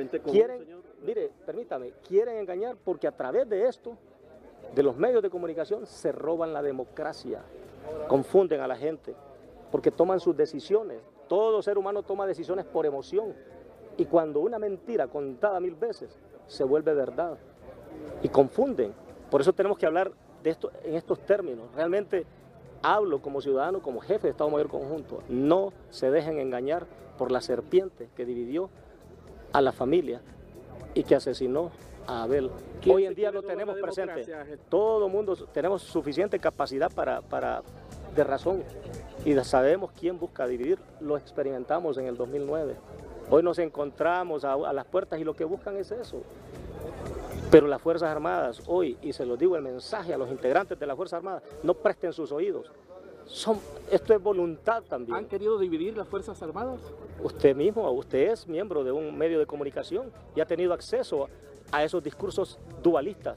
Mire, permítame, quieren engañar porque a través de esto, de los medios de comunicación, se roban la democracia, confunden a la gente, porque toman sus decisiones. Todo ser humano toma decisiones por emoción, y cuando una mentira contada 1000 veces se vuelve verdad, y confunden. Por eso tenemos que hablar de esto en estos términos. Realmente hablo como ciudadano, como jefe de Estado Mayor Conjunto. No se dejen engañar por la serpiente que dividió a la familia y que asesinó a Abel. Hoy en día lo tenemos presente. Todo el mundo tenemos suficiente capacidad de razón y sabemos quién busca dividir. Lo experimentamos en el 2009. Hoy nos encontramos a las puertas y lo que buscan es eso. Pero las Fuerzas Armadas hoy, y se lo digo el mensaje a los integrantes de las Fuerzas Armadas, no presten sus oídos. Esto es voluntad también. ¿Han querido dividir las Fuerzas Armadas? Usted mismo, usted es miembro de un medio de comunicación y ha tenido acceso a esos discursos dualistas,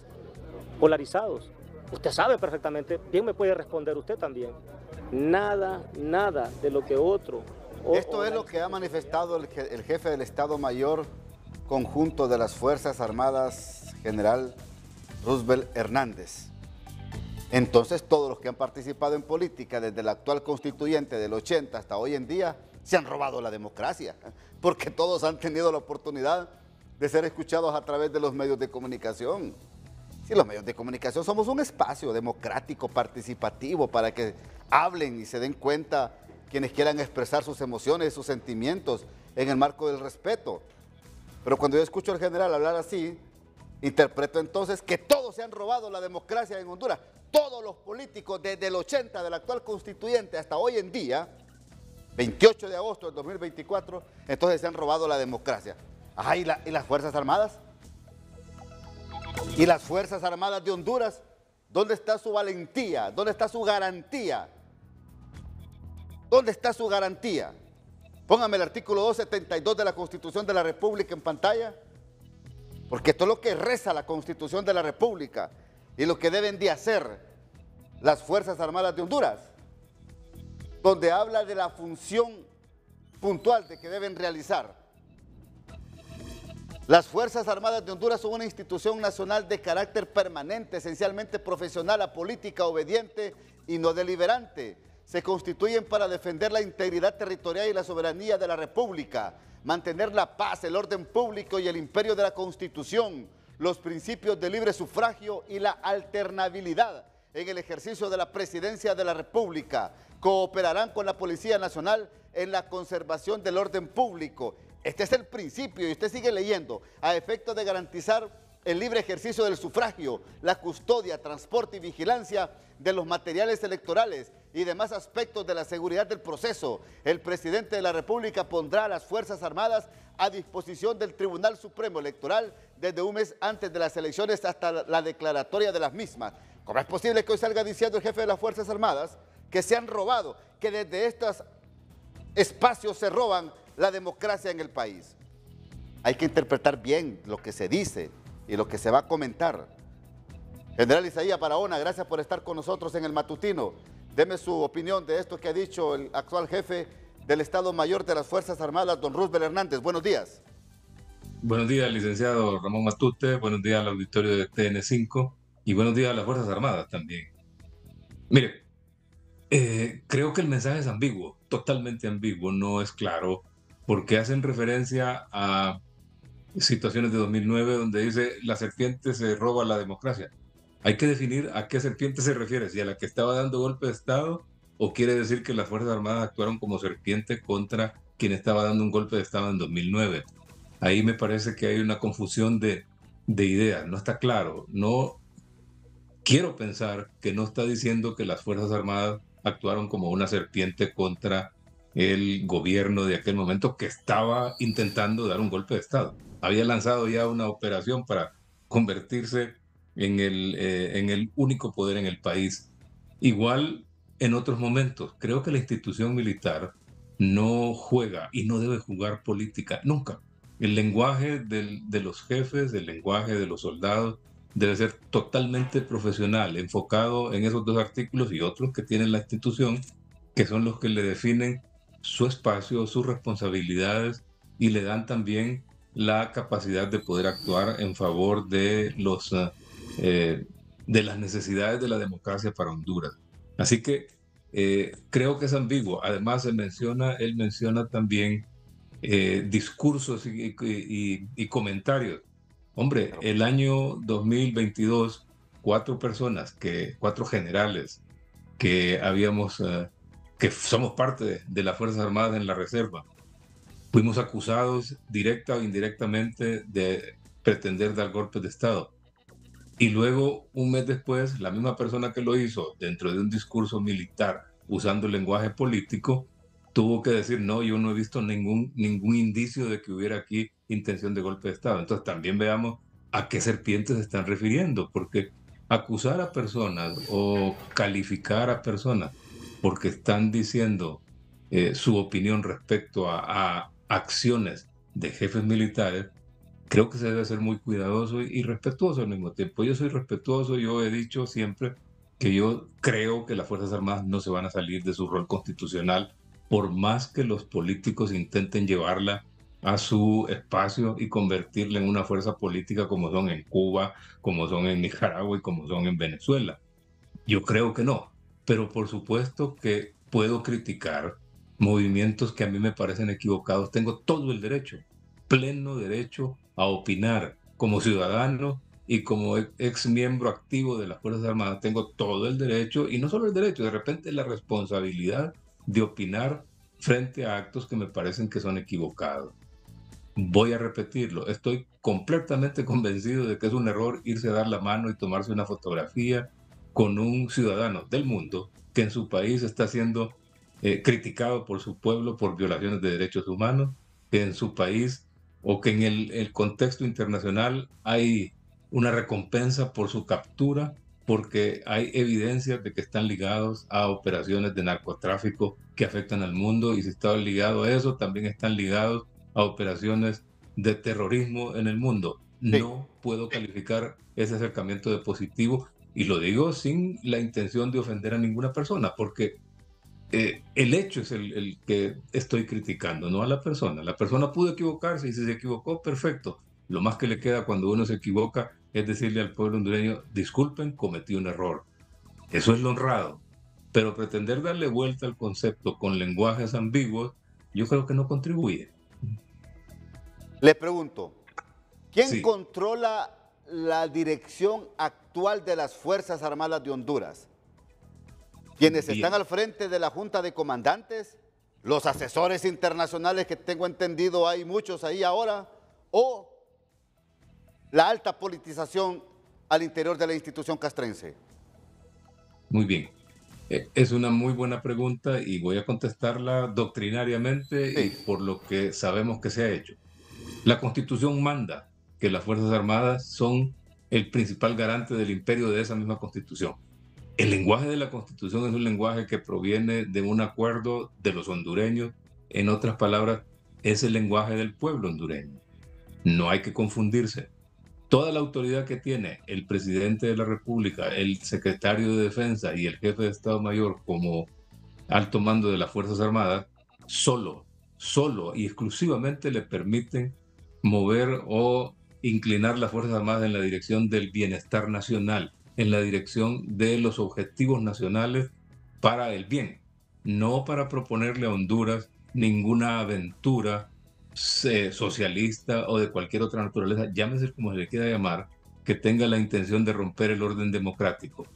polarizados. Usted sabe perfectamente, bien me puede responder usted también. Nada de lo que otro... Esto es lo que ha manifestado el jefe del Estado Mayor Conjunto de las Fuerzas Armadas, general Roosevelt Hernández. Entonces todos los que han participado en política desde el actual constituyente del 80 hasta hoy en día se han robado la democracia, porque todos han tenido la oportunidad de ser escuchados a través de los medios de comunicación. Si los medios de comunicación somos un espacio democrático, participativo, para que hablen y se den cuenta quienes quieran expresar sus emociones, sus sentimientos en el marco del respeto. Pero cuando yo escucho al general hablar así, interpreto entonces que todos se han robado la democracia en Honduras. Todos los políticos desde el 80 del actual constituyente hasta hoy en día, 28 de agosto del 2024, entonces se han robado la democracia. Ajá, ¿y las Fuerzas Armadas? ¿Y las Fuerzas Armadas de Honduras? ¿Dónde está su valentía? ¿Dónde está su garantía? ¿Dónde está su garantía? Póngame el artículo 272 de la Constitución de la República en pantalla, porque esto es lo que reza la Constitución de la República y lo que deben de hacer las Fuerzas Armadas de Honduras, donde habla de la función puntual de que deben realizar. Las Fuerzas Armadas de Honduras son una institución nacional de carácter permanente, esencialmente profesional, apolítica, obediente y no deliberante. Se constituyen para defender la integridad territorial y la soberanía de la República, mantener la paz, el orden público y el imperio de la Constitución, los principios de libre sufragio y la alternabilidad en el ejercicio de la presidencia de la República. Cooperarán con la Policía Nacional en la conservación del orden público. Este es el principio, y usted sigue leyendo, a efecto de garantizar el libre ejercicio del sufragio, la custodia, transporte y vigilancia de los materiales electorales y demás aspectos de la seguridad del proceso. El presidente de la República pondrá a las Fuerzas Armadas a disposición del Tribunal Supremo Electoral desde un mes antes de las elecciones hasta la declaratoria de las mismas. ¿Cómo es posible que hoy salga diciendo el jefe de las Fuerzas Armadas que se han robado, que desde estos espacios se roban la democracia en el país? Hay que interpretar bien lo que se dice y lo que se va a comentar. General Isaías Barahona, gracias por estar con nosotros en el matutino. Deme su opinión de esto que ha dicho el actual jefe del Estado Mayor de las Fuerzas Armadas, don Roosevelt Hernández. Buenos días. Buenos días, licenciado Ramón Matute. Buenos días al auditorio de TN5 y buenos días a las Fuerzas Armadas también. Mire, creo que el mensaje es ambiguo, totalmente ambiguo, no es claro, porque hacen referencia a situaciones de 2009 donde dice la serpiente se roba la democracia. Hay que definir a qué serpiente se refiere, si a la que estaba dando golpe de Estado o quiere decir que las Fuerzas Armadas actuaron como serpiente contra quien estaba dando un golpe de Estado en 2009. Ahí me parece que hay una confusión de de ideas, no está claro. No quiero pensar que no está diciendo que las Fuerzas Armadas actuaron como una serpiente contra el gobierno de aquel momento que estaba intentando dar un golpe de Estado. Había lanzado ya una operación para convertirse en el único poder en el país. Igual en otros momentos, creo que la institución militar no juega y no debe jugar política, nunca. El lenguaje de los jefes, el lenguaje de los soldados, debe ser totalmente profesional, enfocado en esos dos artículos y otros que tiene la institución, que son los que le definen su espacio, sus responsabilidades y le dan también la capacidad de poder actuar en favor de las necesidades de la democracia para Honduras. Así que creo que es ambiguo. Además, él menciona también discursos y comentarios. Hombre, el año 2022, 4 generales que que somos parte de las Fuerzas Armadas en la Reserva, fuimos acusados directa o indirectamente de pretender dar golpes de Estado. Y luego, un mes después, la misma persona que lo hizo dentro de un discurso militar, usando el lenguaje político, tuvo que decir, no, yo no he visto ningún indicio de que hubiera aquí intención de golpe de Estado. Entonces también veamos a qué serpientes se están refiriendo, porque acusar a personas o calificar a personas porque están diciendo su opinión respecto a acciones de jefes militares, creo que se debe ser muy cuidadoso y respetuoso al mismo tiempo. Yo soy respetuoso, yo he dicho siempre que yo creo que las Fuerzas Armadas no se van a salir de su rol constitucional, por más que los políticos intenten llevarla a su espacio y convertirla en una fuerza política como son en Cuba, como son en Nicaragua y como son en Venezuela. Yo creo que no, pero por supuesto que puedo criticar movimientos que a mí me parecen equivocados. Tengo todo el derecho, pleno derecho a opinar como ciudadano y como ex miembro activo de las Fuerzas Armadas. Tengo todo el derecho, y no solo el derecho, de repente la responsabilidad de opinar frente a actos que me parecen que son equivocados. Voy a repetirlo, estoy completamente convencido de que es un error irse a dar la mano y tomarse una fotografía con un ciudadano del mundo que en su país está siendo criticado por su pueblo por violaciones de derechos humanos, que en su país o que en el contexto internacional hay una recompensa por su captura, porque hay evidencias de que están ligados a operaciones de narcotráfico que afectan al mundo, y si están ligados a eso, también están ligados a operaciones de terrorismo en el mundo. Sí. No puedo calificar ese acercamiento de positivo, y lo digo sin la intención de ofender a ninguna persona, porque el hecho es el que estoy criticando, no a la persona. La persona pudo equivocarse, y si se equivocó, perfecto. Lo más que le queda cuando uno se equivoca es decirle al pueblo hondureño, disculpen, cometí un error. Eso es lo honrado. Pero pretender darle vuelta al concepto con lenguajes ambiguos, yo creo que no contribuye. Le pregunto, ¿quién controla la dirección actual de las Fuerzas Armadas de Honduras? ¿Quienes están al frente de la Junta de Comandantes? ¿Los asesores internacionales, que tengo entendido hay muchos ahí ahora? ¿O la alta politización al interior de la institución castrense? Muy bien. Es una muy buena pregunta y voy a contestarla doctrinariamente y por lo que sabemos que se ha hecho. La Constitución manda que las Fuerzas Armadas son el principal garante del imperio de esa misma Constitución. El lenguaje de la Constitución es un lenguaje que proviene de un acuerdo de los hondureños. En otras palabras, es el lenguaje del pueblo hondureño. No hay que confundirse. Toda la autoridad que tiene el presidente de la República, el secretario de Defensa y el jefe de Estado Mayor como alto mando de las Fuerzas Armadas, solo y exclusivamente le permiten mover o inclinar las Fuerzas Armadas en la dirección del bienestar nacional, en la dirección de los objetivos nacionales para el bien, no para proponerle a Honduras ninguna aventura socialista o de cualquier otra naturaleza, llámese como se le quiera llamar, que tenga la intención de romper el orden democrático.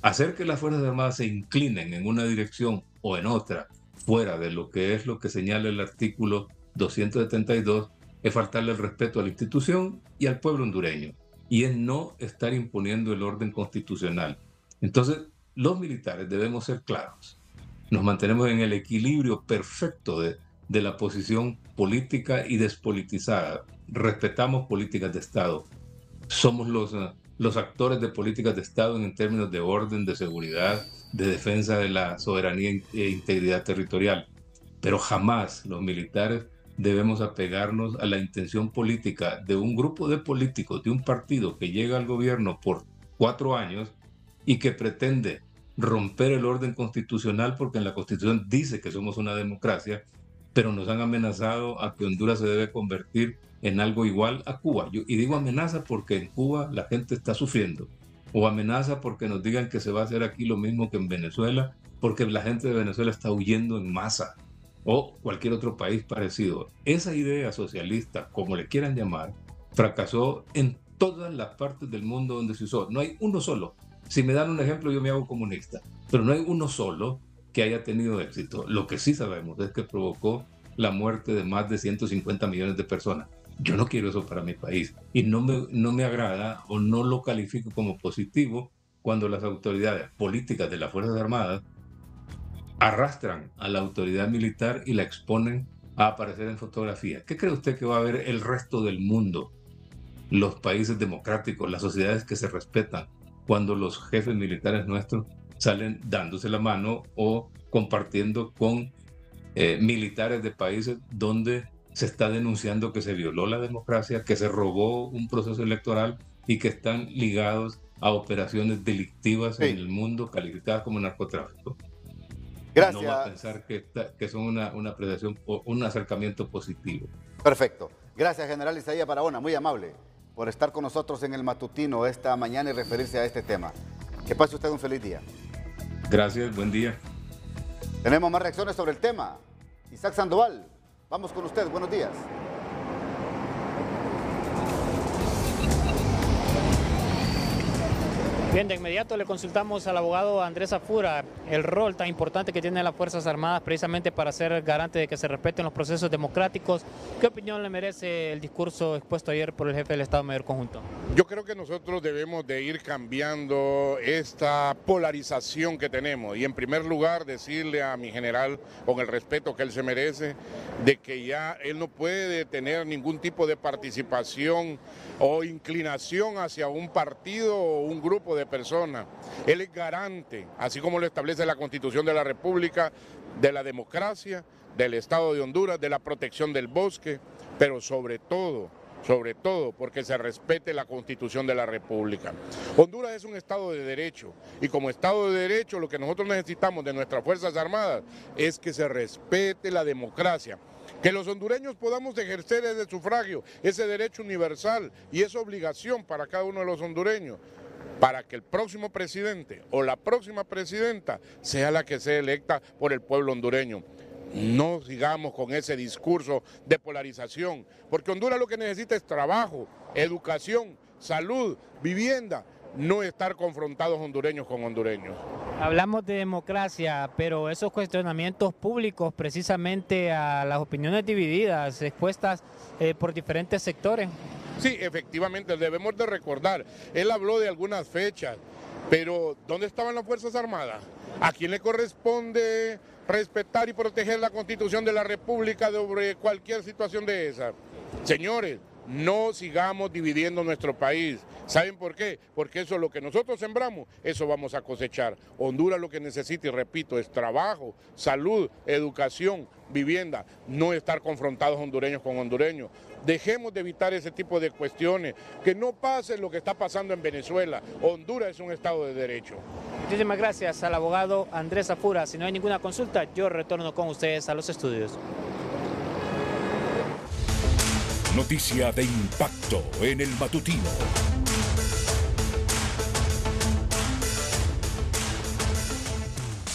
Hacer que las Fuerzas Armadas se inclinen en una dirección o en otra, fuera de lo que señala el artículo 272, es faltarle el respeto a la institución y al pueblo hondureño. y es no estar imponiendo el orden constitucional. Entonces, los militares debemos ser claros. Nos mantenemos en el equilibrio perfecto de la posición política y despolitizada. Respetamos políticas de Estado. Somos los actores de políticas de Estado en términos de orden, de seguridad, de defensa de la soberanía e integridad territorial. Pero jamás los militares debemos apegarnos a la intención política de un grupo de políticos, de un partido que llega al gobierno por 4 años y que pretende romper el orden constitucional, porque en la Constitución dice que somos una democracia, pero nos han amenazado a que Honduras se debe convertir en algo igual a Cuba. Y digo amenaza porque en Cuba la gente está sufriendo, o amenaza porque nos digan que se va a hacer aquí lo mismo que en Venezuela, porque la gente de Venezuela está huyendo en masa, o cualquier otro país parecido. Esa idea socialista, como le quieran llamar, fracasó en todas las partes del mundo donde se usó. No hay uno solo. Si me dan un ejemplo, yo me hago comunista, pero no hay uno solo que haya tenido éxito. Lo que sí sabemos es que provocó la muerte de más de 150 millones de personas. Yo no quiero eso para mi país y no me agrada o no lo califico como positivo cuando las autoridades políticas de las Fuerzas Armadas arrastran a la autoridad militar y la exponen a aparecer en fotografía. ¿Qué cree usted que va a ver el resto del mundo, los países democráticos, las sociedades que se respetan, cuando los jefes militares nuestros salen dándose la mano o compartiendo con militares de países donde se está denunciando que se violó la democracia, que se robó un proceso electoral y que están ligados a operaciones delictivas en el mundo calificadas como narcotráfico? Gracias. No va a pensar que son una apreciación o un acercamiento positivo. Perfecto. Gracias, General Isaías Barahona, muy amable por estar con nosotros en el matutino esta mañana y referirse a este tema. Que pase usted un feliz día. Gracias, buen día. Tenemos más reacciones sobre el tema. Isaac Sandoval, vamos con usted, buenos días. Bien, de inmediato le consultamos al abogado Andrés Afura el rol tan importante que tienen las Fuerzas Armadas precisamente para ser garante de que se respeten los procesos democráticos. ¿Qué opinión le merece el discurso expuesto ayer por el jefe del Estado Mayor Conjunto? Yo creo que nosotros debemos de ir cambiando esta polarización que tenemos y en primer lugar decirle a mi general, con el respeto que él se merece, de que ya él no puede tener ningún tipo de participación o inclinación hacia un partido o un grupo de personas. Él es garante, así como lo establece la Constitución de la República, de la democracia, del Estado de Honduras, de la protección del bosque, pero sobre todo, porque se respete la Constitución de la República. Honduras es un Estado de Derecho y como Estado de Derecho lo que nosotros necesitamos de nuestras Fuerzas Armadas es que se respete la democracia. Que los hondureños podamos ejercer ese sufragio, ese derecho universal y esa obligación para cada uno de los hondureños, para que el próximo presidente o la próxima presidenta sea la que sea electa por el pueblo hondureño. No sigamos con ese discurso de polarización, porque Honduras lo que necesita es trabajo, educación, salud, vivienda, no estar confrontados hondureños con hondureños. Hablamos de democracia, pero esos cuestionamientos públicos precisamente a las opiniones divididas, expuestas por diferentes sectores. Sí, efectivamente, debemos de recordar, él habló de algunas fechas, pero ¿dónde estaban las Fuerzas Armadas? ¿A quién le corresponde respetar y proteger la Constitución de la República sobre cualquier situación de esa? Señores, no sigamos dividiendo nuestro país. ¿Saben por qué? Porque eso es lo que nosotros sembramos, eso vamos a cosechar. Honduras lo que necesita, y repito, es trabajo, salud, educación, vivienda, no estar confrontados hondureños con hondureños. Dejemos de evitar ese tipo de cuestiones, que no pase lo que está pasando en Venezuela. Honduras es un Estado de Derecho. Muchísimas gracias al abogado Andrés Afura. Si no hay ninguna consulta, yo retorno con ustedes a los estudios. Noticia de impacto en el matutino.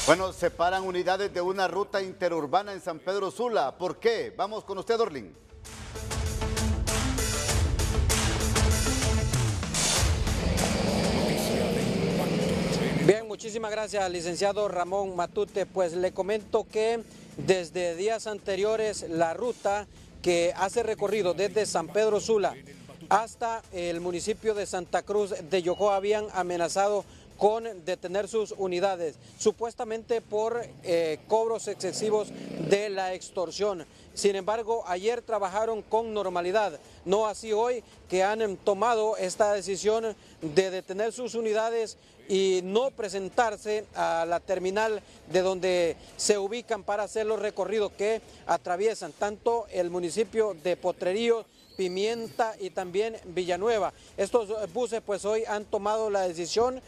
Bueno, separan unidades de una ruta interurbana en San Pedro Sula. ¿Por qué? Vamos con usted, Orlin. Bien, muchísimas gracias, licenciado Ramón Matute. Pues le comento que desde días anteriores la ruta que hace recorrido desde San Pedro Sula hasta el municipio de Santa Cruz de Yojoa habían amenazado con detener sus unidades, supuestamente por cobros excesivos de la extorsión. Sin embargo, ayer trabajaron con normalidad, no así hoy, que han tomado esta decisión de detener sus unidades y no presentarse a la terminal de donde se ubican para hacer los recorridos que atraviesan tanto el municipio de Potrerillos, Pimienta y también Villanueva. Estos buses pues hoy han tomado la decisión,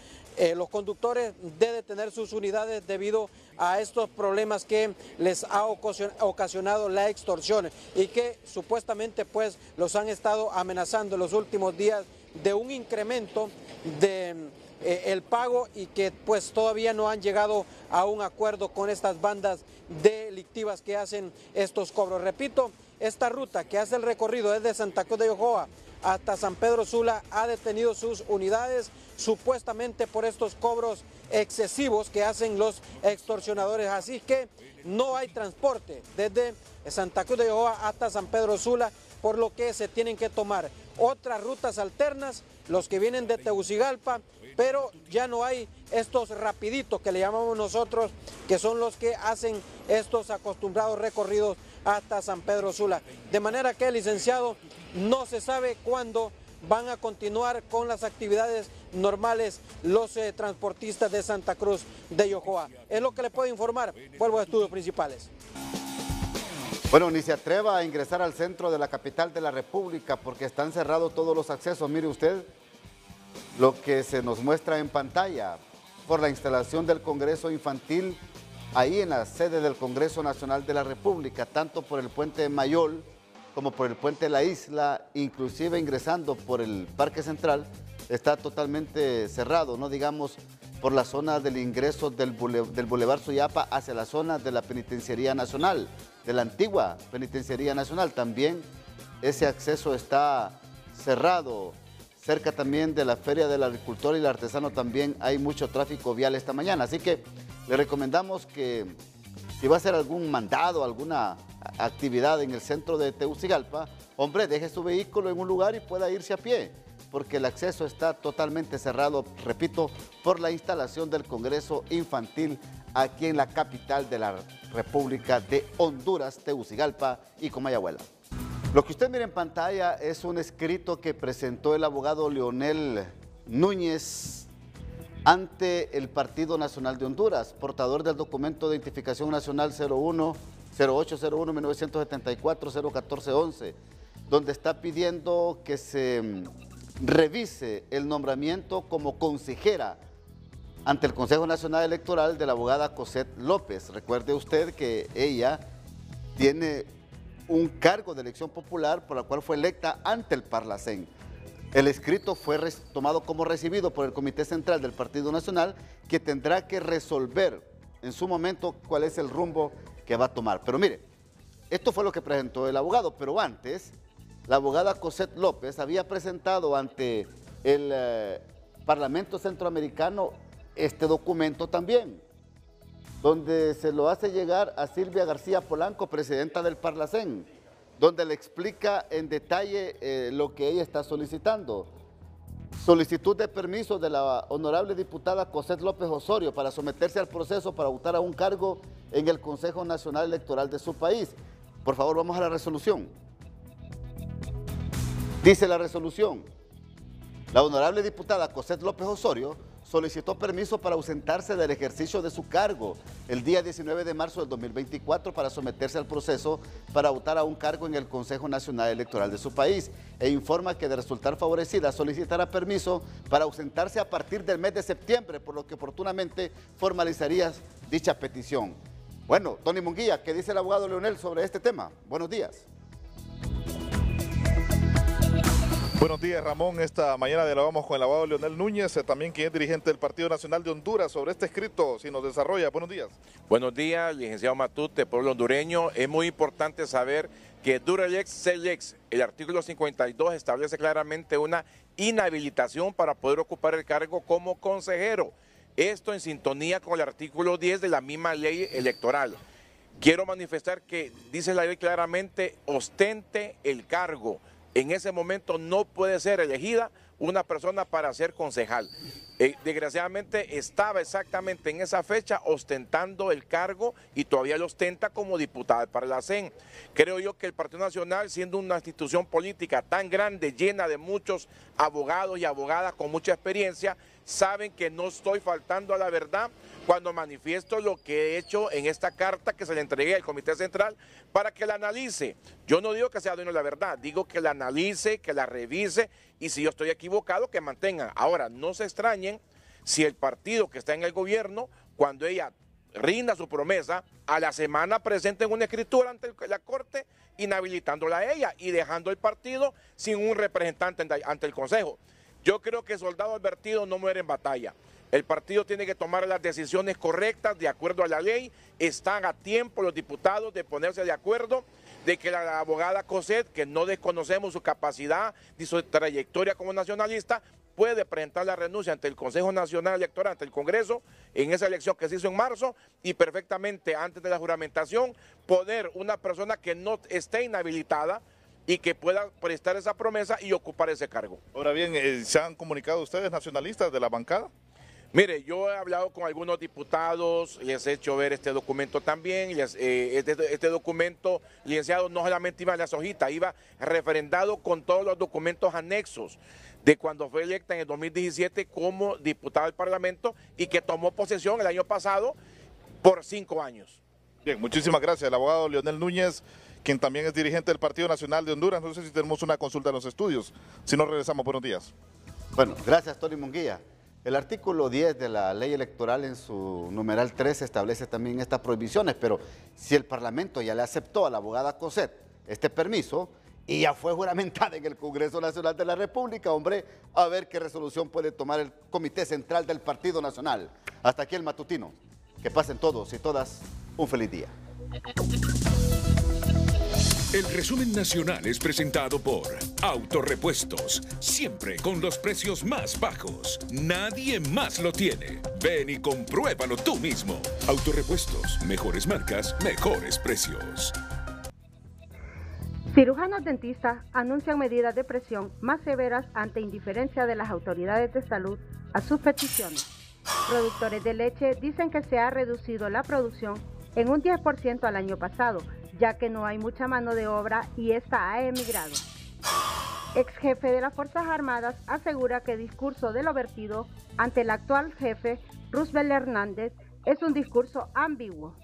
los conductores, de detener sus unidades debido a estos problemas que les ha ocasionado la extorsión y que supuestamente pues los han estado amenazando en los últimos días de un incremento de el pago y que pues todavía no han llegado a un acuerdo con estas bandas delictivas que hacen estos cobros. Repito, esta ruta que hace el recorrido desde Santa Cruz de Yojoa hasta San Pedro Sula ha detenido sus unidades supuestamente por estos cobros excesivos que hacen los extorsionadores. Así que no hay transporte desde Santa Cruz de Yojoa hasta San Pedro Sula, por lo que se tienen que tomar otras rutas alternas, los que vienen de Tegucigalpa, pero ya no hay estos rapiditos que le llamamos nosotros, que son los que hacen estos acostumbrados recorridos hasta San Pedro Sula. De manera que, licenciado, no se sabe cuándo van a continuar con las actividades normales los transportistas de Santa Cruz de Yojoa. Es lo que le puedo informar. Vuelvo a estudios principales. Bueno, ni se atreva a ingresar al centro de la capital de la República porque están cerrados todos los accesos. Mire usted lo que se nos muestra en pantalla por la instalación del Congreso Infantil ahí en la sede del Congreso Nacional de la República, tanto por el puente Mayol como por el puente La Isla, inclusive ingresando por el Parque Central, está totalmente cerrado, no digamos por la zona del ingreso del Boulevard Suyapa hacia la zona de la Penitenciaría Nacional, de la antigua Penitenciaría Nacional. También ese acceso está cerrado. Cerca también de la Feria del Agricultor y el Artesano también hay mucho tráfico vial esta mañana. Así que le recomendamos que si va a hacer algún mandado, alguna actividad en el centro de Tegucigalpa, hombre, deje su vehículo en un lugar y pueda irse a pie, porque el acceso está totalmente cerrado, repito, por la instalación del Congreso Infantil aquí en la capital de la República de Honduras, Tegucigalpa y Comayagüela. Lo que usted mira en pantalla es un escrito que presentó el abogado Leonel Núñez ante el Partido Nacional de Honduras, portador del documento de identificación nacional 0801-1974-01411, donde está pidiendo que se revise el nombramiento como consejera ante el Consejo Nacional Electoral de la abogada Cosette López. Recuerde usted que ella tiene un cargo de elección popular por la cual fue electa ante el Parlacén. El escrito fue tomado como recibido por el Comité Central del Partido Nacional, que tendrá que resolver en su momento cuál es el rumbo que va a tomar. Pero mire, esto fue lo que presentó el abogado, pero antes la abogada Cosette López había presentado ante el Parlamento Centroamericano este documento también, donde se lo hace llegar a Silvia García Polanco, presidenta del Parlacén, donde le explica en detalle lo que ella está solicitando. Solicitud de permiso de la honorable diputada Cosette López Osorio para someterse al proceso para optar a un cargo en el Consejo Nacional Electoral de su país. Por favor, vamos a la resolución. Dice la resolución: la honorable diputada Cosette López Osorio solicitó permiso para ausentarse del ejercicio de su cargo el día 19 de marzo del 2024 para someterse al proceso para optar a un cargo en el Consejo Nacional Electoral de su país, e informa que de resultar favorecida solicitará permiso para ausentarse a partir del mes de septiembre, por lo que oportunamente formalizaría dicha petición. Bueno, Tony Munguía, ¿qué dice el abogado Leonel sobre este tema? Buenos días. Buenos días, Ramón. Esta mañana dialogamos con el abogado Leonel Núñez, también quien es dirigente del Partido Nacional de Honduras, sobre este escrito, si nos desarrolla. Buenos días. Buenos días, licenciado Matute, pueblo hondureño. Es muy importante saber que Duralex Celex, el artículo 52, establece claramente una inhabilitación para poder ocupar el cargo como consejero. Esto en sintonía con el artículo 10 de la misma ley electoral. Quiero manifestar que dice la ley claramente, ostente el cargo. en ese momento no puede ser elegida una persona para ser concejal. Desgraciadamente estaba exactamente en esa fecha ostentando el cargo y todavía lo ostenta como diputada para la CEN. Creo yo que el Partido Nacional, siendo una institución política tan grande, llena de muchos abogados y abogadas con mucha experiencia, saben que no estoy faltando a la verdad cuando manifiesto lo que he hecho en esta carta que se le entregué al Comité Central para que la analice. Yo no digo que sea dueño de la verdad, digo que la analice, que la revise y si yo estoy equivocado que mantengan. Ahora, no se extrañen si el partido que está en el gobierno, cuando ella rinda su promesa, a la semana presenten una escritura ante la Corte inhabilitándola a ella y dejando el partido sin un representante ante el Consejo. Yo creo que soldado advertido no muere en batalla. El partido tiene que tomar las decisiones correctas de acuerdo a la ley. Están a tiempo los diputados de ponerse de acuerdo de que la abogada Cosette, que no desconocemos su capacidad ni su trayectoria como nacionalista, puede presentar la renuncia ante el Consejo Nacional Electoral, ante el Congreso, en esa elección que se hizo en marzo, y perfectamente antes de la juramentación, poder una persona que no esté inhabilitada y que pueda prestar esa promesa y ocupar ese cargo. Ahora bien, ¿se han comunicado ustedes, nacionalistas de la bancada? Mire, yo he hablado con algunos diputados, les he hecho ver este documento también, este documento, licenciado, no solamente iba en las hojitas, iba referendado con todos los documentos anexos de cuando fue electa en el 2017 como diputada del Parlamento y que tomó posesión el año pasado por 5 años. Bien, muchísimas gracias. El abogado Leonel Núñez, quien también es dirigente del Partido Nacional de Honduras. No sé si tenemos una consulta en los estudios. Si no, regresamos. Buenos días. Bueno, gracias, Tony Munguía. El artículo 10 de la ley electoral en su numeral 3 establece también estas prohibiciones, pero si el Parlamento ya le aceptó a la abogada Cosette este permiso y ya fue juramentada en el Congreso Nacional de la República, hombre, a ver qué resolución puede tomar el Comité Central del Partido Nacional. Hasta aquí el matutino. Que pasen todos y todas un feliz día. El resumen nacional es presentado por Autorepuestos, siempre con los precios más bajos. Nadie más lo tiene. Ven y compruébalo tú mismo. Autorepuestos, mejores marcas, mejores precios. Cirujanos dentistas anuncian medidas de presión más severas ante indiferencia de las autoridades de salud a sus peticiones. Productores de leche dicen que se ha reducido la producción en un 10% al año pasado, ya que no hay mucha mano de obra y esta ha emigrado. Ex jefe de las Fuerzas Armadas asegura que el discurso de lo vertido ante el actual jefe, Roosevelt Hernández, es un discurso ambiguo.